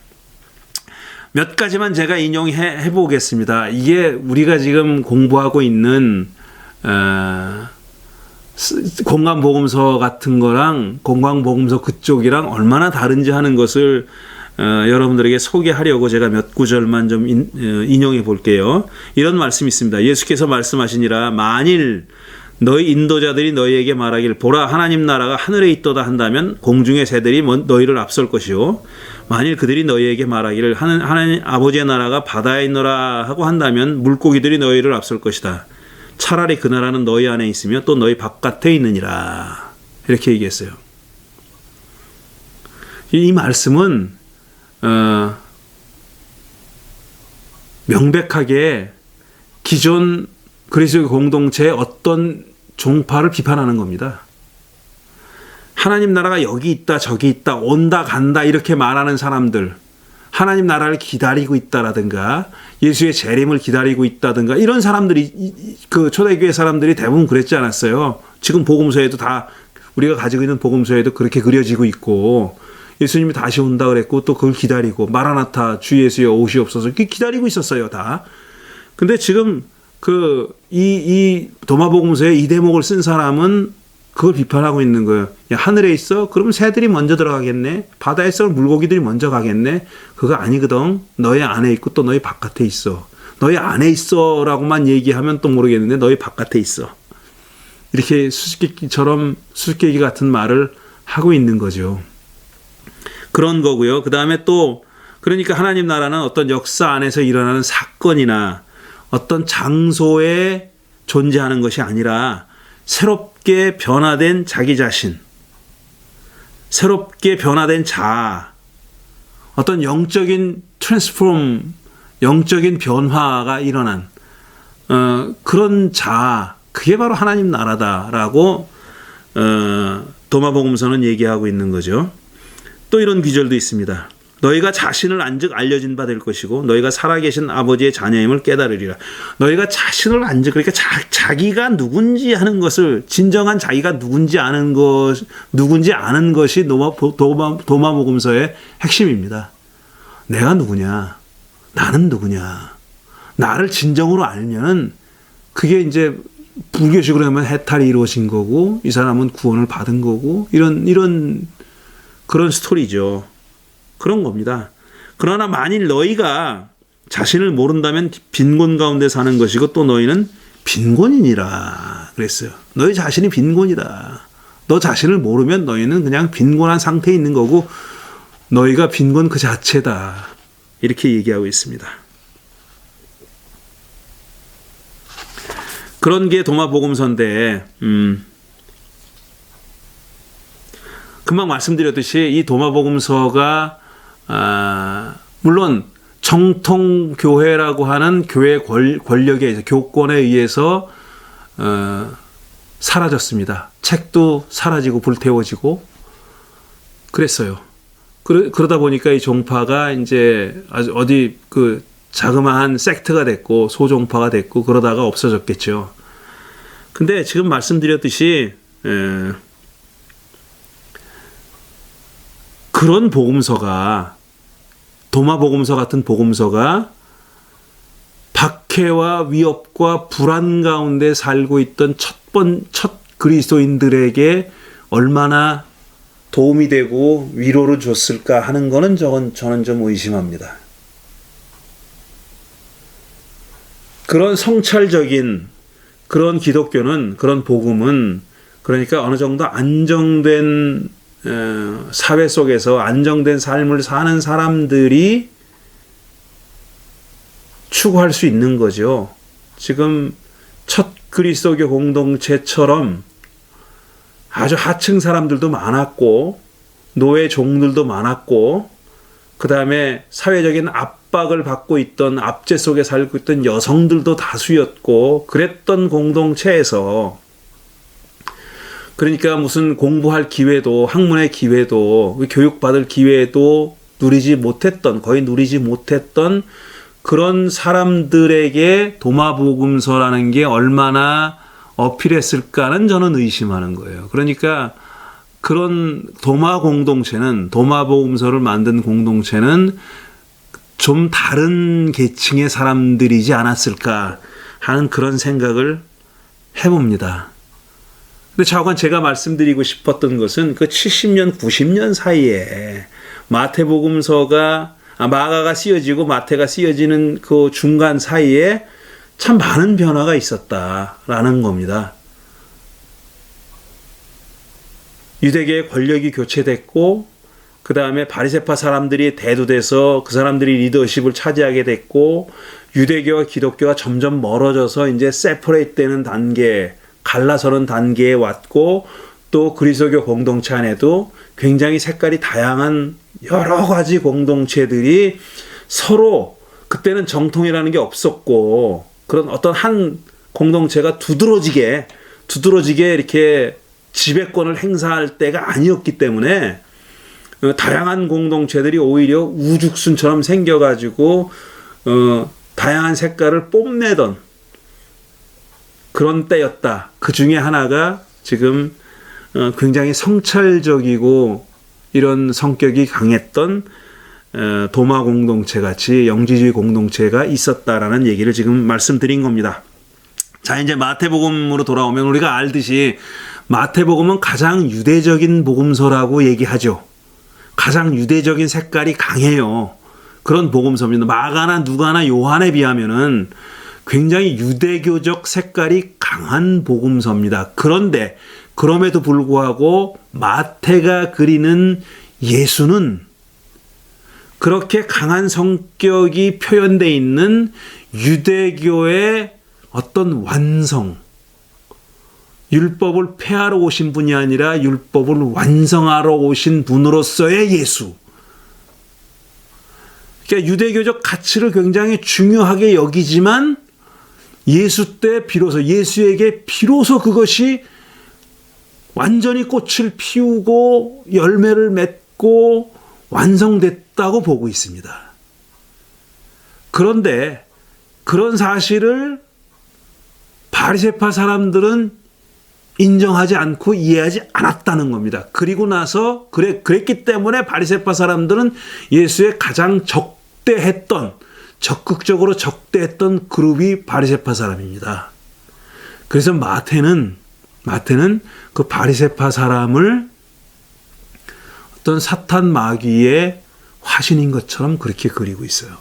몇 가지만 제가 인용해 보겠습니다. 이게 우리가 지금 공부하고 있는 공간복음서 같은 거랑 공간복음서 그쪽이랑 얼마나 다른지 하는 것을 여러분들에게 소개하려고 제가 몇 구절만 좀 인용해 볼게요. 이런 말씀이 있습니다. 예수께서 말씀하시니라 만일 너희 인도자들이 너희에게 말하길 보라 하나님 나라가 하늘에 있도다 한다면 공중의 새들이 너희를 앞설 것이요 만일 그들이 너희에게 말하기를 하나님 아버지의 나라가 바다에 있노라 하고 한다면 물고기들이 너희를 앞설 것이다. 차라리 그 나라는 너희 안에 있으며 또 너희 바깥에 있느니라. 이렇게 얘기했어요. 이 말씀은 명백하게 기존 그리스도의 공동체의 어떤 종파를 비판하는 겁니다. 하나님 나라가 여기 있다 저기 있다 온다 간다 이렇게 말하는 사람들, 하나님 나라를 기다리고 있다라든가 예수의 재림을 기다리고 있다든가 이런 사람들이 그 초대교회 사람들이 대부분 그랬지 않았어요. 지금 복음서에도 다 우리가 가지고 있는 복음서에도 그렇게 그려지고 있고 예수님이 다시 온다 그랬고 또 그걸 기다리고 마라나타 주 예수여 오시옵소서 기다리고 있었어요 다. 근데 지금 이 도마복음서에 이 대목을 쓴 사람은 그걸 비판하고 있는 거예요. 야, 하늘에 있어? 그러면 새들이 먼저 들어가겠네. 바다에 있어? 물고기들이 먼저 가겠네. 그거 아니거든. 너희 안에 있고 또 너희 바깥에 있어. 너희 안에 있어 라고만 얘기하면 또 모르겠는데 너희 바깥에 있어. 이렇게 수수께끼 같은 말을 하고 있는 거죠. 그런 거고요. 그 다음에 또 그러니까 하나님 나라는 어떤 역사 안에서 일어나는 사건이나 어떤 장소에 존재하는 것이 아니라 새롭게 변화된 자기 자신, 새롭게 변화된 자아, 어떤 영적인 트랜스폼, 영적인 변화가 일어난 그런 자아, 그게 바로 하나님 나라다라고 도마복음서는 얘기하고 있는 거죠. 또 이런 귀절도 있습니다. 너희가 자신을 안즉 알려진 바 될 것이고 너희가 살아계신 아버지의 자녀임을 깨달으리라. 너희가 자신을 안즉 그러니까 자기가 누군지 하는 것을 진정한 자기가 누군지 아는 것이 도마복음서의 핵심입니다. 내가 누구냐? 나는 누구냐? 나를 진정으로 알면은 그게 이제 불교식으로 하면 해탈이 이루어진 거고 이 사람은 구원을 받은 거고 이런 그런 스토리죠. 그런 겁니다. 그러나 만일 너희가 자신을 모른다면 빈곤 가운데 사는 것이고 또 너희는 빈곤이니라 그랬어요. 너희 자신이 빈곤이다. 너 자신을 모르면 너희는 그냥 빈곤한 상태에 있는 거고 너희가 빈곤 그 자체다. 이렇게 얘기하고 있습니다. 그런 게 도마복음서인데 금방 말씀드렸듯이 이 도마복음서가 물론 정통교회라고 하는 교회 권력에 의해서 교권에 의해서 사라졌습니다. 책도 사라지고 불태워지고 그랬어요. 그러다 보니까 이 종파가 이제 아주 어디 그 자그마한 섹트가 됐고 소종파가 됐고 그러다가 없어졌겠죠. 근데 지금 말씀드렸듯이 그런 복음서가 도마복음서 같은 복음서가 박해와 위협과 불안 가운데 살고 있던 첫 그리스도인들에게 얼마나 도움이 되고 위로를 줬을까 하는 거는 저는 좀 의심합니다. 그런 성찰적인 그런 기독교는 그런 복음은 그러니까 어느 정도 안정된 사회 속에서 안정된 삶을 사는 사람들이 추구할 수 있는 거죠. 지금 첫 그리스도교 공동체처럼 아주 하층 사람들도 많았고 노예 종들도 많았고 그 다음에 사회적인 압박을 받고 있던 압제 속에 살고 있던 여성들도 다수였고 그랬던 공동체에서 그러니까 무슨 공부할 기회도 학문의 기회도 교육받을 기회도 거의 누리지 못했던 그런 사람들에게 도마복음서라는 게 얼마나 어필했을까는 저는 의심하는 거예요. 그러니까 그런 도마복음서를 만든 공동체는 좀 다른 계층의 사람들이지 않았을까 하는 그런 생각을 해봅니다. 근데 좌우간 제가 말씀드리고 싶었던 것은 그 70년, 90년 사이에 마가가 쓰여지고 마태가 쓰여지는 그 중간 사이에 참 많은 변화가 있었다라는 겁니다. 유대계의 권력이 교체됐고, 그 다음에 바리새파 사람들이 대두돼서 그 사람들이 리더십을 차지하게 됐고, 유대교와 기독교가 점점 멀어져서 이제 세퍼레이트 되는 단계, 갈라서는 단계에 왔고, 또 그리스도교 공동체 안에도 굉장히 색깔이 다양한 여러 가지 공동체들이 서로, 그때는 정통이라는 게 없었고, 그런 어떤 한 공동체가 두드러지게 이렇게 지배권을 행사할 때가 아니었기 때문에 다양한 공동체들이 오히려 우죽순처럼 생겨가지고 다양한 색깔을 뽐내던 그런 때였다. 그 중에 하나가 지금 굉장히 성찰적이고 이런 성격이 강했던 도마 공동체 같이 영지주의 공동체가 있었다라는 얘기를 지금 말씀드린 겁니다. 자, 이제 마태복음으로 돌아오면 우리가 알듯이 마태복음은 가장 유대적인 복음서라고 얘기하죠. 가장 유대적인 색깔이 강해요. 그런 복음서입니다. 마가나 누가나 요한에 비하면은 굉장히 유대교적 색깔이 강한 복음서입니다. 그런데 그럼에도 불구하고 마태가 그리는 예수는 그렇게 강한 성격이 표현되어 있는 유대교의 어떤 완성, 율법을 폐하러 오신 분이 아니라 율법을 완성하러 오신 분으로서의 예수. 그러니까 유대교적 가치를 굉장히 중요하게 여기지만 예수에게 비로소 그것이 완전히 꽃을 피우고 열매를 맺고 완성됐다고 보고 있습니다. 그런데 그런 사실을 바리새파 사람들은 인정하지 않고 이해하지 않았다는 겁니다. 그리고 나서 그랬기 때문에 바리새파 사람들은 예수의 가장 적극적으로 적대했던 그룹이 바리새파 사람입니다. 그래서 마태는 그 바리새파 사람을 어떤 사탄 마귀의 화신인 것처럼 그렇게 그리고 있어요.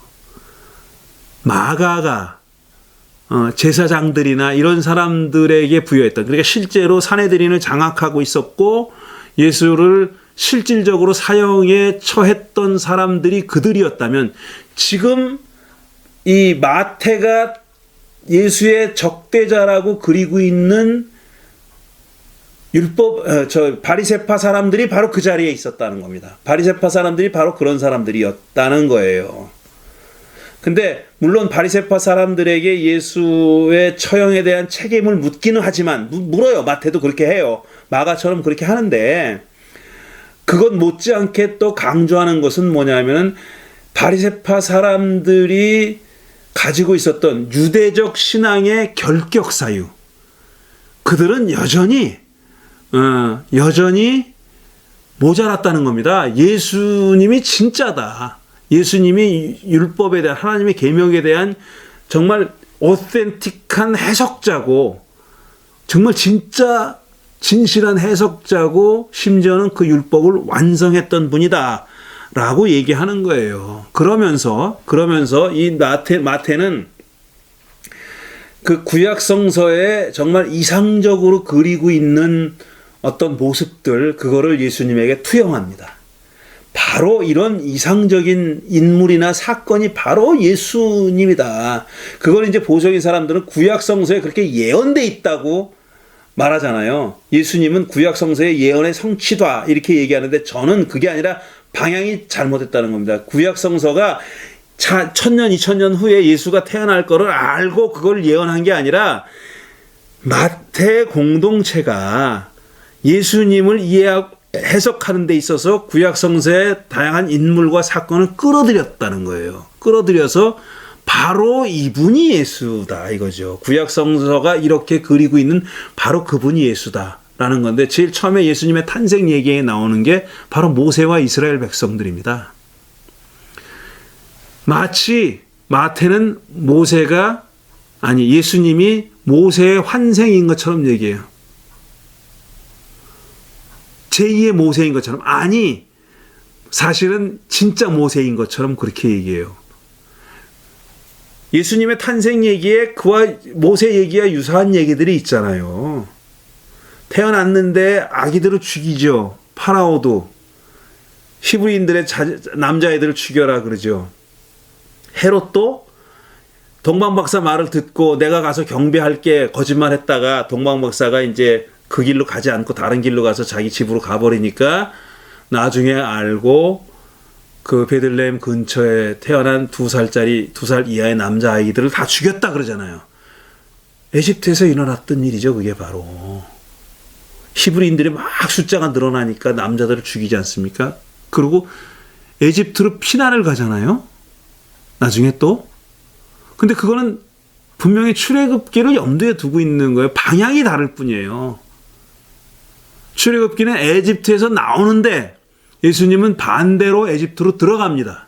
마가가 제사장들이나 이런 사람들에게 부여했던, 그러니까 실제로 사내들인을 장악하고 있었고 예수를 실질적으로 사형에 처했던 사람들이 그들이었다면, 지금 이 마태가 예수의 적대자라고 그리고 있는 바리새파 사람들이 바로 그 자리에 있었다는 겁니다. 바리새파 사람들이 바로 그런 사람들이었다는 거예요. 근데 물론 바리새파 사람들에게 예수의 처형에 대한 책임을 묻기는 하지만, 물어요. 마태도 그렇게 해요. 마가처럼 그렇게 하는데, 그것 못지않게 또 강조하는 것은 뭐냐면은 바리새파 사람들이 가지고 있었던 유대적 신앙의 결격 사유, 그들은 여전히 모자랐다는 겁니다. 예수님이 진짜다. 예수님이 율법에 대한, 하나님의 계명에 대한 정말 오센틱한 해석자고, 정말 진짜 진실한 해석자고, 심지어는 그 율법을 완성했던 분이다 라고 얘기하는 거예요. 그러면서 이 마태는 그 구약 성서에 정말 이상적으로 그리고 있는 어떤 모습들, 그거를 예수님에게 투영합니다. 바로 이런 이상적인 인물이나 사건이 바로 예수님이다. 그걸 이제 보수적인 사람들은 구약 성서에 그렇게 예언돼 있다고 말하잖아요. 예수님은 구약 성서의 예언의 성취다 이렇게 얘기하는데, 저는 그게 아니라 방향이 잘못됐다는 겁니다. 구약 성서가 1000년, 2000년 후에 예수가 태어날 거를 알고 그걸 예언한 게 아니라, 마태 공동체가 예수님을 해석하는 데 있어서 구약 성서의 다양한 인물과 사건을 끌어들였다는 거예요. 끌어들여서 바로 이분이 예수다 이거죠. 구약 성서가 이렇게 그리고 있는 바로 그분이 예수다라는 건데, 제일 처음에 예수님의 탄생 얘기에 나오는 게 바로 모세와 이스라엘 백성들입니다. 마치 마태는 예수님이 모세의 환생인 것처럼 얘기해요. 제2의 모세인 것처럼. 아니, 사실은 진짜 모세인 것처럼 그렇게 얘기해요. 예수님의 탄생 얘기에 그와 모세 얘기와 유사한 얘기들이 있잖아요. 태어났는데 아기들을 죽이죠. 파라오도. 히브리인들의 남자애들을 죽여라 그러죠. 헤롯도 동방박사 말을 듣고 내가 가서 경배할게 거짓말했다가 동방박사가 이제 그 길로 가지 않고 다른 길로 가서 자기 집으로 가버리니까 나중에 알고 그 베들레헴 근처에 태어난 2살 이하의 남자아이들을 다 죽였다 그러잖아요. 에집트에서 일어났던 일이죠. 그게 바로. 히브리인들이 막 숫자가 늘어나니까 남자들을 죽이지 않습니까? 그리고 에집트로 피난을 가잖아요. 나중에 또. 근데 그거는 분명히 출애굽기를 염두에 두고 있는 거예요. 방향이 다를 뿐이에요. 출애굽기는 에집트에서 나오는데 예수님은 반대로 에집트로 들어갑니다.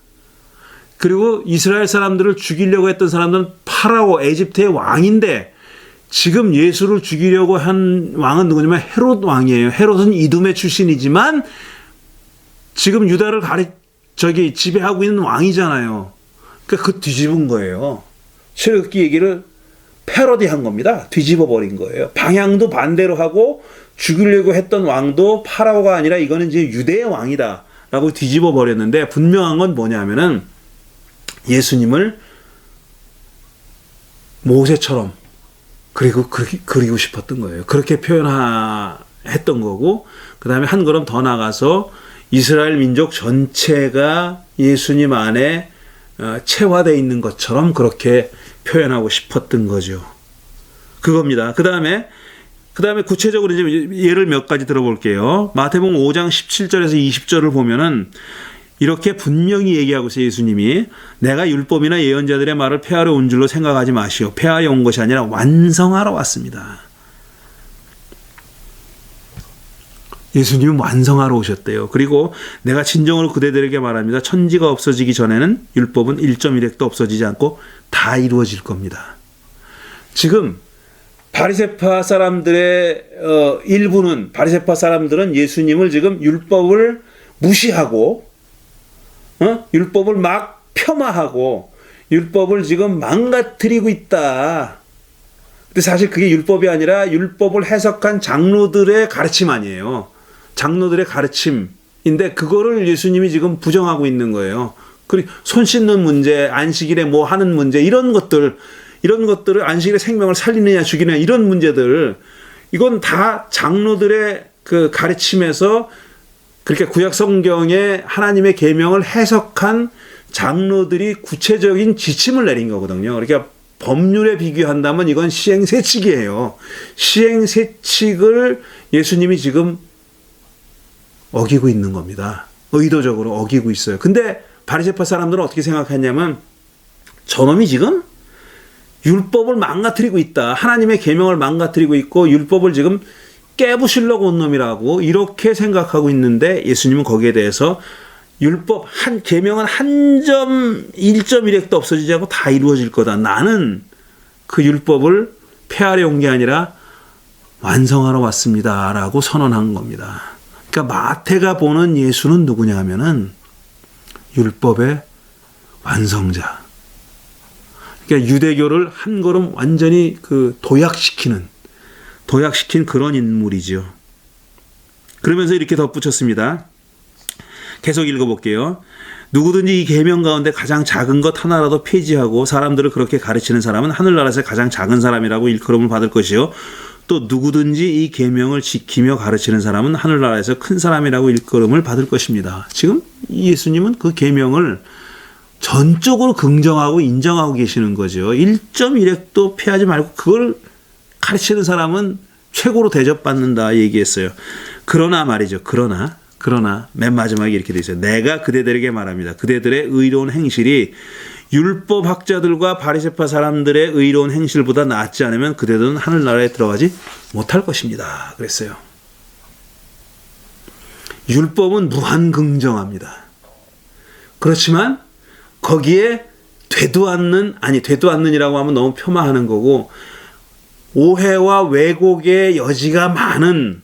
그리고 이스라엘 사람들을 죽이려고 했던 사람들은 파라오 에집트의 왕인데 지금 예수를 죽이려고 한 왕은 누구냐면 헤롯 왕이에요. 헤롯은 이두메 출신이지만 지금 유다를 지배하고 있는 왕이잖아요. 그러니까 그 뒤집은 거예요. 출애굽기 얘기를 패러디한 겁니다. 뒤집어 버린 거예요. 방향도 반대로 하고 죽이려고 했던 왕도 파라오가 아니라 이거는 이제 유대의 왕이다라고 뒤집어 버렸는데 분명한 건 뭐냐면은 예수님을 모세처럼 그리고 싶었던 거예요. 그렇게 표현했던 거고 그 다음에 한 걸음 더 나가서 이스라엘 민족 전체가 예수님 안에 체화되어 있는 것처럼 그렇게 표현하고 싶었던 거죠. 그겁니다. 그 다음에 구체적으로 이제 예를 몇 가지 들어볼게요. 마태복음 5장 17절에서 20절을 보면은 이렇게 분명히 얘기하고 있어요. 예수님이 내가 율법이나 예언자들의 말을 폐하러 온 줄로 생각하지 마시오. 폐하러 온 것이 아니라 완성하러 왔습니다. 예수님은 완성하러 오셨대요. 그리고 내가 진정으로 그대들에게 말합니다. 천지가 없어지기 전에는 율법은 1.1획도 없어지지 않고 다 이루어질 겁니다. 지금 바리새파 사람들의 일부는 바리새파 사람들은 예수님을 지금 율법을 무시하고 율법을 막 폄하하고 율법을 지금 망가뜨리고 있다. 근데 사실 그게 율법이 아니라 율법을 해석한 장로들의 가르침 아니에요. 장로들의 가르침인데 그거를 예수님이 지금 부정하고 있는 거예요. 그리고 손 씻는 문제, 안식일에 뭐 하는 문제 이런 것들을 안식일에 생명을 살리느냐 죽이느냐 이런 문제들 이건 다 장로들의 그 가르침에서 그렇게 구약 성경에 하나님의 계명을 해석한 장로들이 구체적인 지침을 내린 거거든요. 그러니까 법률에 비교한다면 이건 시행세칙이에요. 시행세칙을 예수님이 지금 어기고 있는 겁니다. 의도적으로 어기고 있어요. 근데 바리새파 사람들은 어떻게 생각했냐면 저놈이 지금 율법을 망가뜨리고 있다. 하나님의 계명을 망가뜨리고 있고 율법을 지금 깨부시려고 온 놈이라고 이렇게 생각하고 있는데 예수님은 거기에 대해서 율법 계명은 1.1획도 없어지지 않고 다 이루어질 거다. 나는 그 율법을 폐하려 온 게 아니라 완성하러 왔습니다라고 선언한 겁니다. 그러니까 마태가 보는 예수는 누구냐 하면은 율법의 완성자. 그러니까 유대교를 한 걸음 완전히 도약시킨 그런 인물이죠. 그러면서 이렇게 덧붙였습니다. 계속 읽어볼게요. 누구든지 이 계명 가운데 가장 작은 것 하나라도 폐지하고 사람들을 그렇게 가르치는 사람은 하늘나라에서 가장 작은 사람이라고 일컬음을 받을 것이요. 또 누구든지 이 계명을 지키며 가르치는 사람은 하늘나라에서 큰 사람이라고 일컬음을 받을 것입니다. 지금 예수님은 그 계명을 전적으로 긍정하고 인정하고 계시는 거죠. 1.1획도 피하지 말고 그걸 가르치는 사람은 최고로 대접받는다 얘기했어요. 그러나 말이죠. 그러나 맨 마지막에 이렇게 돼 있어요. 내가 그대들에게 말합니다. 그대들의 의로운 행실이 율법학자들과 바리새파 사람들의 의로운 행실보다 낫지 않으면 그대들은 하늘나라에 들어가지 못할 것입니다. 그랬어요. 율법은 무한 긍정합니다. 그렇지만 거기에 되도 않는이라고 하면 너무 폄하하는 거고, 오해와 왜곡의 여지가 많은,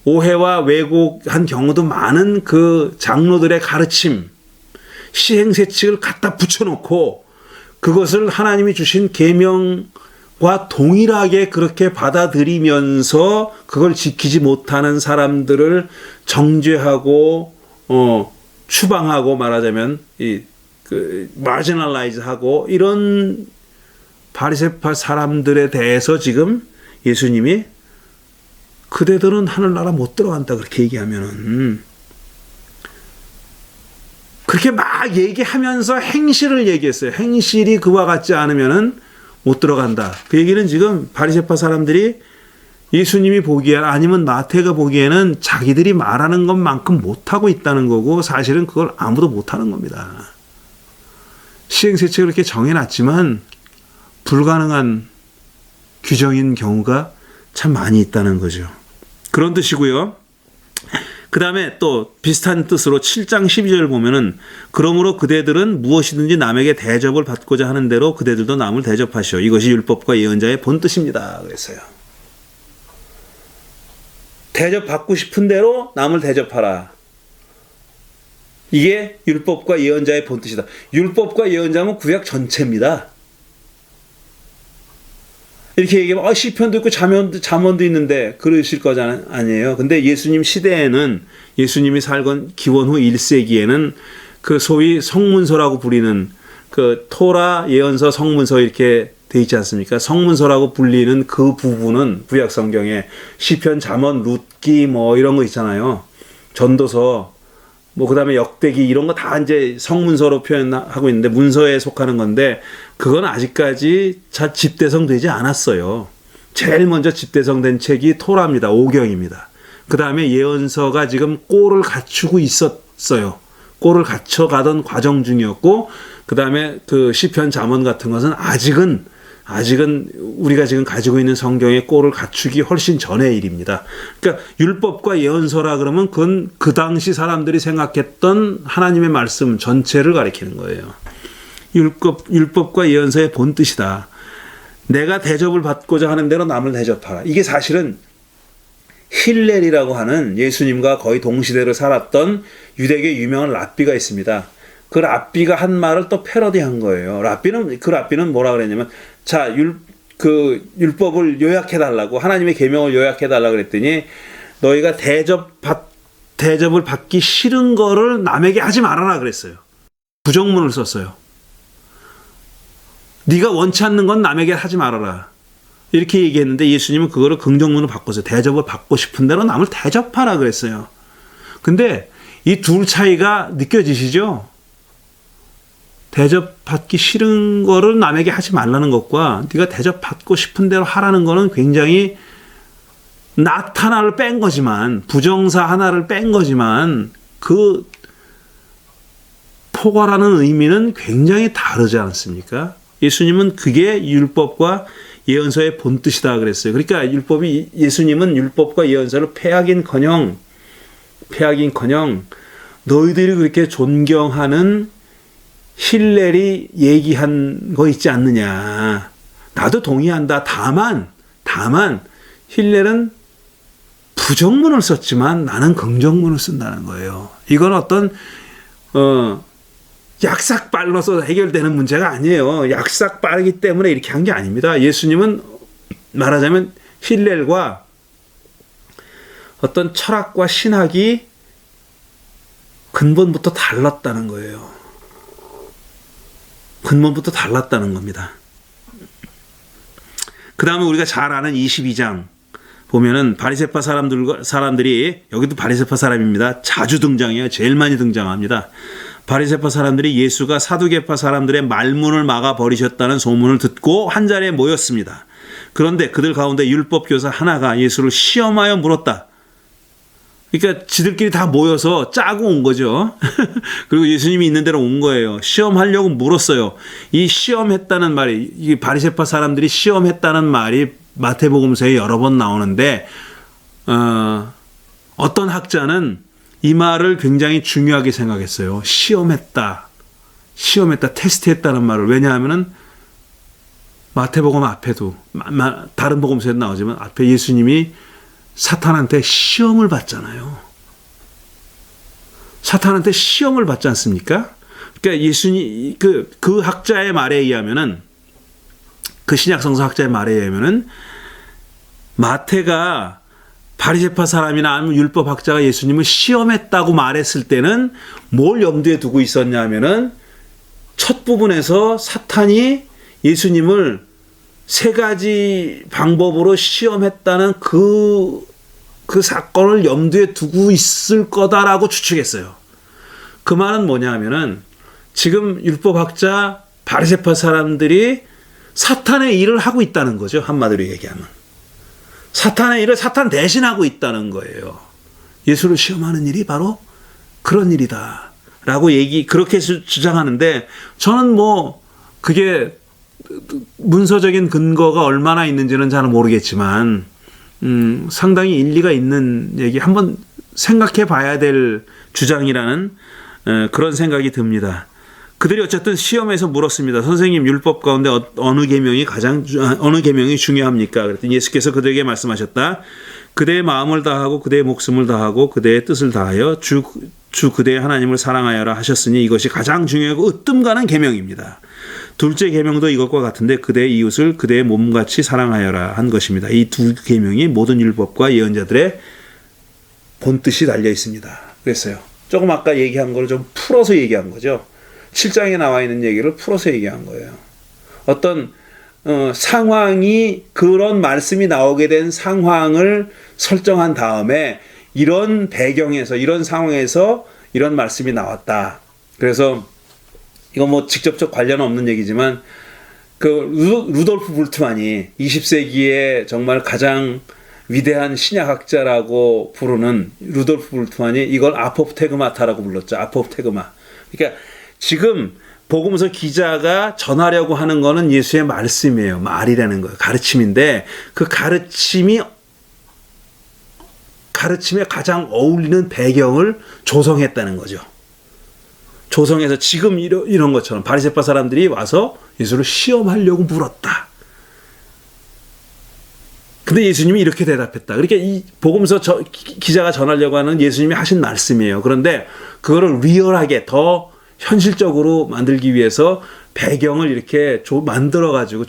오해와 왜곡한 경우도 많은 그 장로들의 가르침, 시행세칙을 갖다 붙여놓고 그것을 하나님이 주신 계명과 동일하게 그렇게 받아들이면서 그걸 지키지 못하는 사람들을 정죄하고 추방하고, 말하자면 마지널라이즈하고, 이런 바리새파 사람들에 대해서 지금 예수님이 그대들은 하늘나라 못 들어간다 그렇게 얘기하면은, 그렇게 막 얘기하면서 행실을 얘기했어요. 행실이 그와 같지 않으면은 못 들어간다. 그 얘기는 지금 바리새파 사람들이 예수님이 보기에는, 아니면 마태가 보기에는 자기들이 말하는 것만큼 못하고 있다는 거고, 사실은 그걸 아무도 못하는 겁니다. 시행세칙을 이렇게 정해놨지만 불가능한 규정인 경우가 참 많이 있다는 거죠. 그런 뜻이고요. 그 다음에 또 비슷한 뜻으로 7장 12절 보면은, 그러므로 그대들은 무엇이든지 남에게 대접을 받고자 하는 대로 그대들도 남을 대접하시오. 이것이 율법과 예언자의 본뜻입니다. 그랬어요. 대접받고 싶은 대로 남을 대접하라. 이게 율법과 예언자의 본뜻이다. 율법과 예언자는 구약 전체입니다. 이렇게 얘기하면 시편도 있고 잠언도 있는데 그러실 거잖아요. 아니에요. 근데 예수님 시대에는, 예수님이 살건 기원 후 1세기에는 그 소위 성문서라고 부리는, 그 토라, 예언서, 성문서 이렇게 돼 있지 않습니까? 성문서라고 불리는 그 부분은 구약 성경에 시편, 잠언, 룻기 뭐 이런 거 있잖아요. 전도서, 뭐 그다음에 역대기 이런 거 다 이제 성문서로 표현하고 있는데, 문서에 속하는 건데, 그건 아직까지 잘 집대성되지 않았어요. 제일 먼저 집대성된 책이 토라입니다. 5경입니다. 그 다음에 예언서가 지금 꼴을 갖추고 있었어요. 꼴을 갖춰가던 과정 중이었고, 그 다음에 그 시편, 잠언 같은 것은 아직은 우리가 지금 가지고 있는 성경의 꼴을 갖추기 훨씬 전의 일입니다. 그러니까 율법과 예언서라 그러면 그건 그 당시 사람들이 생각했던 하나님의 말씀 전체를 가리키는 거예요. 율법과 예언서의 본뜻이다. 내가 대접을 받고자 하는 대로 남을 대접하라. 이게 사실은 힐렐이라고 하는 예수님과 거의 동시대를 살았던 유대계 유명한 랍비가 있습니다. 그 랍비가 한 말을 또 패러디한 거예요. 랍비는 뭐라 그랬냐면, 자, 율법을 요약해달라고, 하나님의 계명을 요약해달라고 그랬더니, 너희가 대접을 받기 싫은 거를 남에게 하지 말아라 그랬어요. 부정문을 썼어요. 네가 원치 않는 건 남에게 하지 말아라. 이렇게 얘기했는데 예수님은 그거를 긍정문으로 바꿔서 대접을 받고 싶은 대로 남을 대접하라 그랬어요. 근데 이 둘 차이가 느껴지시죠? 대접받기 싫은 거를 남에게 하지 말라는 것과 네가 대접받고 싶은 대로 하라는 거는 굉장히 not 하나를 뺀 거지만, 부정사 하나를 뺀 거지만, 그 포괄하는 의미는 굉장히 다르지 않습니까? 예수님은 그게 율법과 예언서의 본뜻이다 그랬어요. 그러니까 예수님은 율법과 예언서를 폐하긴커녕 너희들이 그렇게 존경하는 힐렐이 얘기한 거 있지 않느냐. 나도 동의한다. 다만 힐렐은 부정문을 썼지만 나는 긍정문을 쓴다는 거예요. 이건 어떤 약삭빨로서 해결되는 문제가 아니에요. 약삭빠르기 때문에 이렇게 한 게 아닙니다. 예수님은 말하자면 힐렐과 어떤 철학과 신학이 근본부터 달랐다는 거예요. 근본부터 달랐다는 겁니다. 그 다음에 우리가 잘 아는 22장 보면은 바리새파 사람들이, 여기도 바리새파 사람입니다. 자주 등장해요. 제일 많이 등장합니다. 바리새파 사람들이 예수가 사두개파 사람들의 말문을 막아 버리셨다는 소문을 듣고 한 자리에 모였습니다. 그런데 그들 가운데 율법 교사 하나가 예수를 시험하여 물었다. 그러니까 지들끼리 다 모여서 짜고 온 거죠. 그리고 예수님이 있는 데로 온 거예요. 시험하려고 물었어요. 이 시험했다는 말이, 이 바리새파 사람들이 시험했다는 말이 마태복음서에 여러 번 나오는데, 어떤 학자는 이 말을 굉장히 중요하게 생각했어요. 시험했다. 시험했다, 테스트했다는 말을. 왜냐하면은 마태복음 앞에도 다른 복음서에 나오지만 앞에 예수님이 사탄한테 시험을 받잖아요. 사탄한테 시험을 받지 않습니까? 그러니까 예수님 그 학자의 말에 의하면은, 그 신약 성서 학자의 말에 의하면은 마태가 바리새파 사람이나 아니면 율법 학자가 예수님을 시험했다고 말했을 때는 뭘 염두에 두고 있었냐 하면은 첫 부분에서 사탄이 예수님을 세 가지 방법으로 시험했다는 그 사건을 염두에 두고 있을 거다라고 추측했어요. 그 말은 뭐냐 하면은 지금 율법학자 바리새파 사람들이 사탄의 일을 하고 있다는 거죠. 한마디로 얘기하면. 사탄의 일을 사탄 대신하고 있다는 거예요. 예수를 시험하는 일이 바로 그런 일이다 라고 그렇게 주장하는데, 저는 뭐 그게 문서적인 근거가 얼마나 있는지는 잘 모르겠지만 상당히 일리가 있는 얘기, 한번 생각해 봐야 될 주장이라는 그런 생각이 듭니다. 그들이 어쨌든 시험에서 물었습니다. 선생님, 율법 가운데 어느 계명이 중요합니까? 그랬더니 예수께서 그들에게 말씀하셨다. 그대의 마음을 다하고 그대의 목숨을 다하고 그대의 뜻을 다하여 주 그대의 하나님을 사랑하여라 하셨으니 이것이 가장 중요하고 으뜸 가는 계명입니다. 둘째 계명도 이것과 같은데 그대의 이웃을 그대의 몸같이 사랑하여라 한 것입니다. 이 두 계명이 모든 율법과 예언자들의 본뜻이 달려 있습니다. 그랬어요. 조금 아까 얘기한 걸 좀 풀어서 얘기한 거죠. 7장에 나와 있는 얘기를 풀어서 얘기한 거예요. 어떤 상황이, 그런 말씀이 나오게 된 상황을 설정한 다음에 이런 배경에서, 이런 상황에서 이런 말씀이 나왔다. 그래서 이건 뭐 직접적 관련 없는 얘기지만 그 루돌프 불트만이 20세기에 정말 가장 위대한 신약학자라고 부르는 루돌프 불트만이 이걸 아포프테그마타라고 불렀죠. 아포프테그마. 그러니까 지금 복음서 기자가 전하려고 하는 거는 예수의 말씀이에요. 말이라는 거예요. 가르침인데 그 가르침에 가장 어울리는 배경을 조성했다는 거죠. 조성해서 지금 이런 것처럼 바리새파 사람들이 와서 예수를 시험하려고 물었다. 근데 예수님이 이렇게 대답했다. 그러니까 이 복음서 기자가 전하려고 하는 예수님이 하신 말씀이에요. 그런데 그거를 리얼하게 더 현실적으로 만들기 위해서 배경을 이렇게 만들어가지고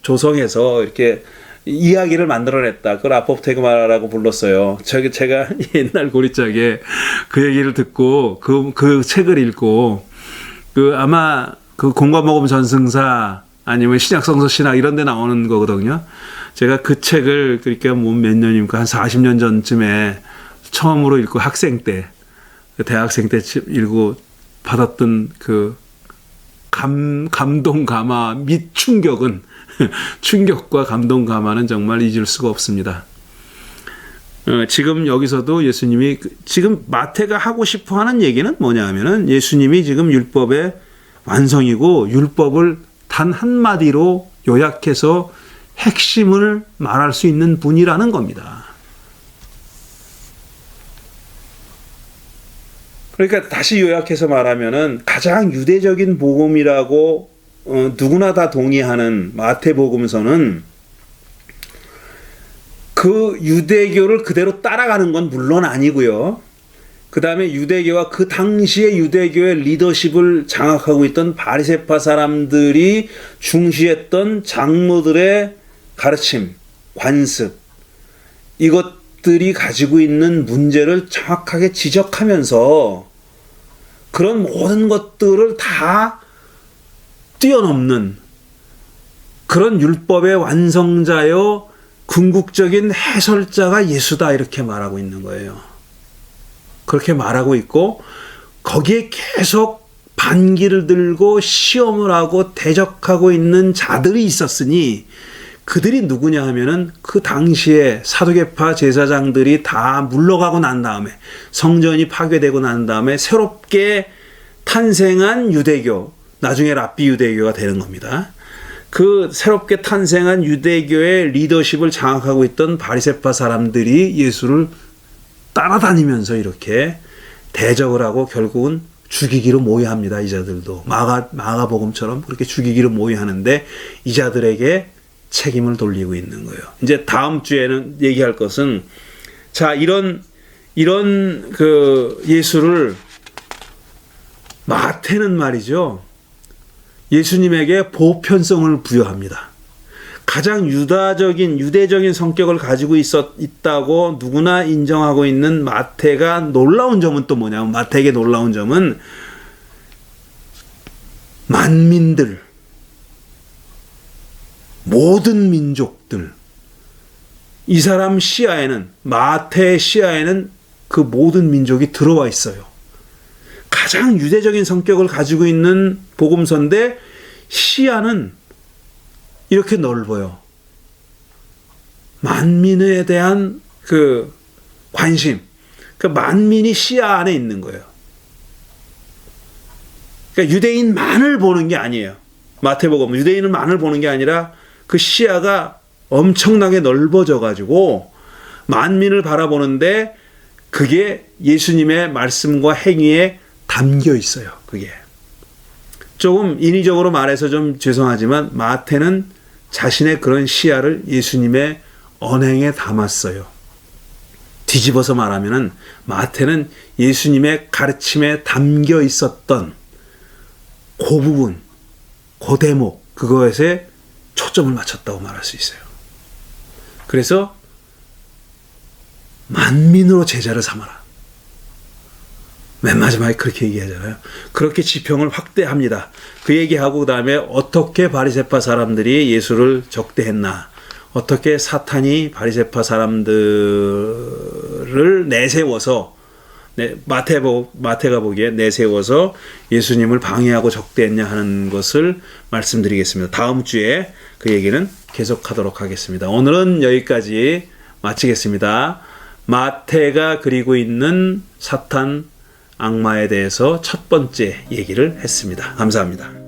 조성해서 이렇게 이야기를 만들어냈다. 그걸 아포프테그마라고 불렀어요. 제가 옛날 고리짝에 그 얘기를 듣고 그 책을 읽고 아마 그 공과복음 전승사 아니면 신약성서 신학 이런 데 나오는 거거든요. 제가 그 책을 그러니까 뭐 몇 년입니까? 한 40년 전쯤에 처음으로 읽고 학생 때, 대학생 때 읽고 받았던 그 감동 감화 및 충격은 충격과 감동 감화는 정말 잊을 수가 없습니다. 지금 여기서도 예수님이 지금 마태가 하고 싶어 하는 얘기는 뭐냐 하면은 예수님이 지금 율법의 완성이고 율법을 단 한마디로 요약해서 핵심을 말할 수 있는 분이라는 겁니다. 그러니까 다시 요약해서 말하면은 가장 유대적인 복음이라고 누구나 다 동의하는 마태복음서는 그 유대교를 그대로 따라가는 건 물론 아니고요. 그 다음에 유대교와 그 당시의 유대교의 리더십을 장악하고 있던 바리새파 사람들이 중시했던 장로들의 가르침, 관습, 이것들이 가지고 있는 문제를 정확하게 지적하면서 그런 모든 것들을 다 뛰어넘는 그런 율법의 완성자요 궁극적인 해설자가 예수다, 이렇게 말하고 있는 거예요. 그렇게 말하고 있고 거기에 계속 반기를 들고 시험을 하고 대적하고 있는 자들이 있었으니 그들이 누구냐 하면은 그 당시에 사두개파 제사장들이 다 물러가고 난 다음에, 성전이 파괴되고 난 다음에 새롭게 탄생한 유대교, 나중에 랍비 유대교가 되는 겁니다. 그 새롭게 탄생한 유대교의 리더십을 장악하고 있던 바리새파 사람들이 예수를 따라다니면서 이렇게 대적을 하고 결국은 죽이기로 모의합니다. 이자들도 마가복음처럼 그렇게 죽이기로 모의하는데 이자들에게 책임을 돌리고 있는 거예요. 이제 다음 주에는 얘기할 것은 자 이런 그 예수를 마태는 말이죠. 예수님에게 보편성을 부여합니다. 가장 유대적인 성격을 가지고 있다고 누구나 인정하고 있는 마태가 놀라운 점은 또 뭐냐면 마태에게 놀라운 점은 만민들, 모든 민족들, 이 사람 시야에는 마태의 시야에는 그 모든 민족이 들어와 있어요. 가장 유대적인 성격을 가지고 있는 복음서인데 시야는 이렇게 넓어요. 만민에 대한 그 관심, 그 만민이 시야 안에 있는 거예요. 그러니까 유대인만을 보는 게 아니에요. 마태복음 유대인만을 보는 게 아니라 그 시야가 엄청나게 넓어져 가지고 만민을 바라보는데 그게 예수님의 말씀과 행위에 담겨 있어요. 그게 조금 인위적으로 말해서 좀 죄송하지만 마태는 자신의 그런 시야를 예수님의 언행에 담았어요. 뒤집어서 말하면은 마태는 예수님의 가르침에 담겨 있었던 그 부분, 그 대목, 그것에 초점을 맞췄다고 말할 수 있어요. 그래서 만민으로 제자를 삼아라. 맨 마지막에 그렇게 얘기하잖아요. 그렇게 지평을 확대합니다. 그 얘기하고 그다음에 어떻게 바리새파 사람들이 예수를 적대했나, 어떻게 사탄이 바리새파 사람들을 내세워서 마태가 보기에 내세워서 예수님을 방해하고 적대했냐 하는 것을 말씀드리겠습니다. 다음 주에 그 얘기는 계속하도록 하겠습니다. 오늘은 여기까지 마치겠습니다. 마태가 그리고 있는 사탄 악마에 대해서 첫 번째 얘기를 했습니다. 감사합니다.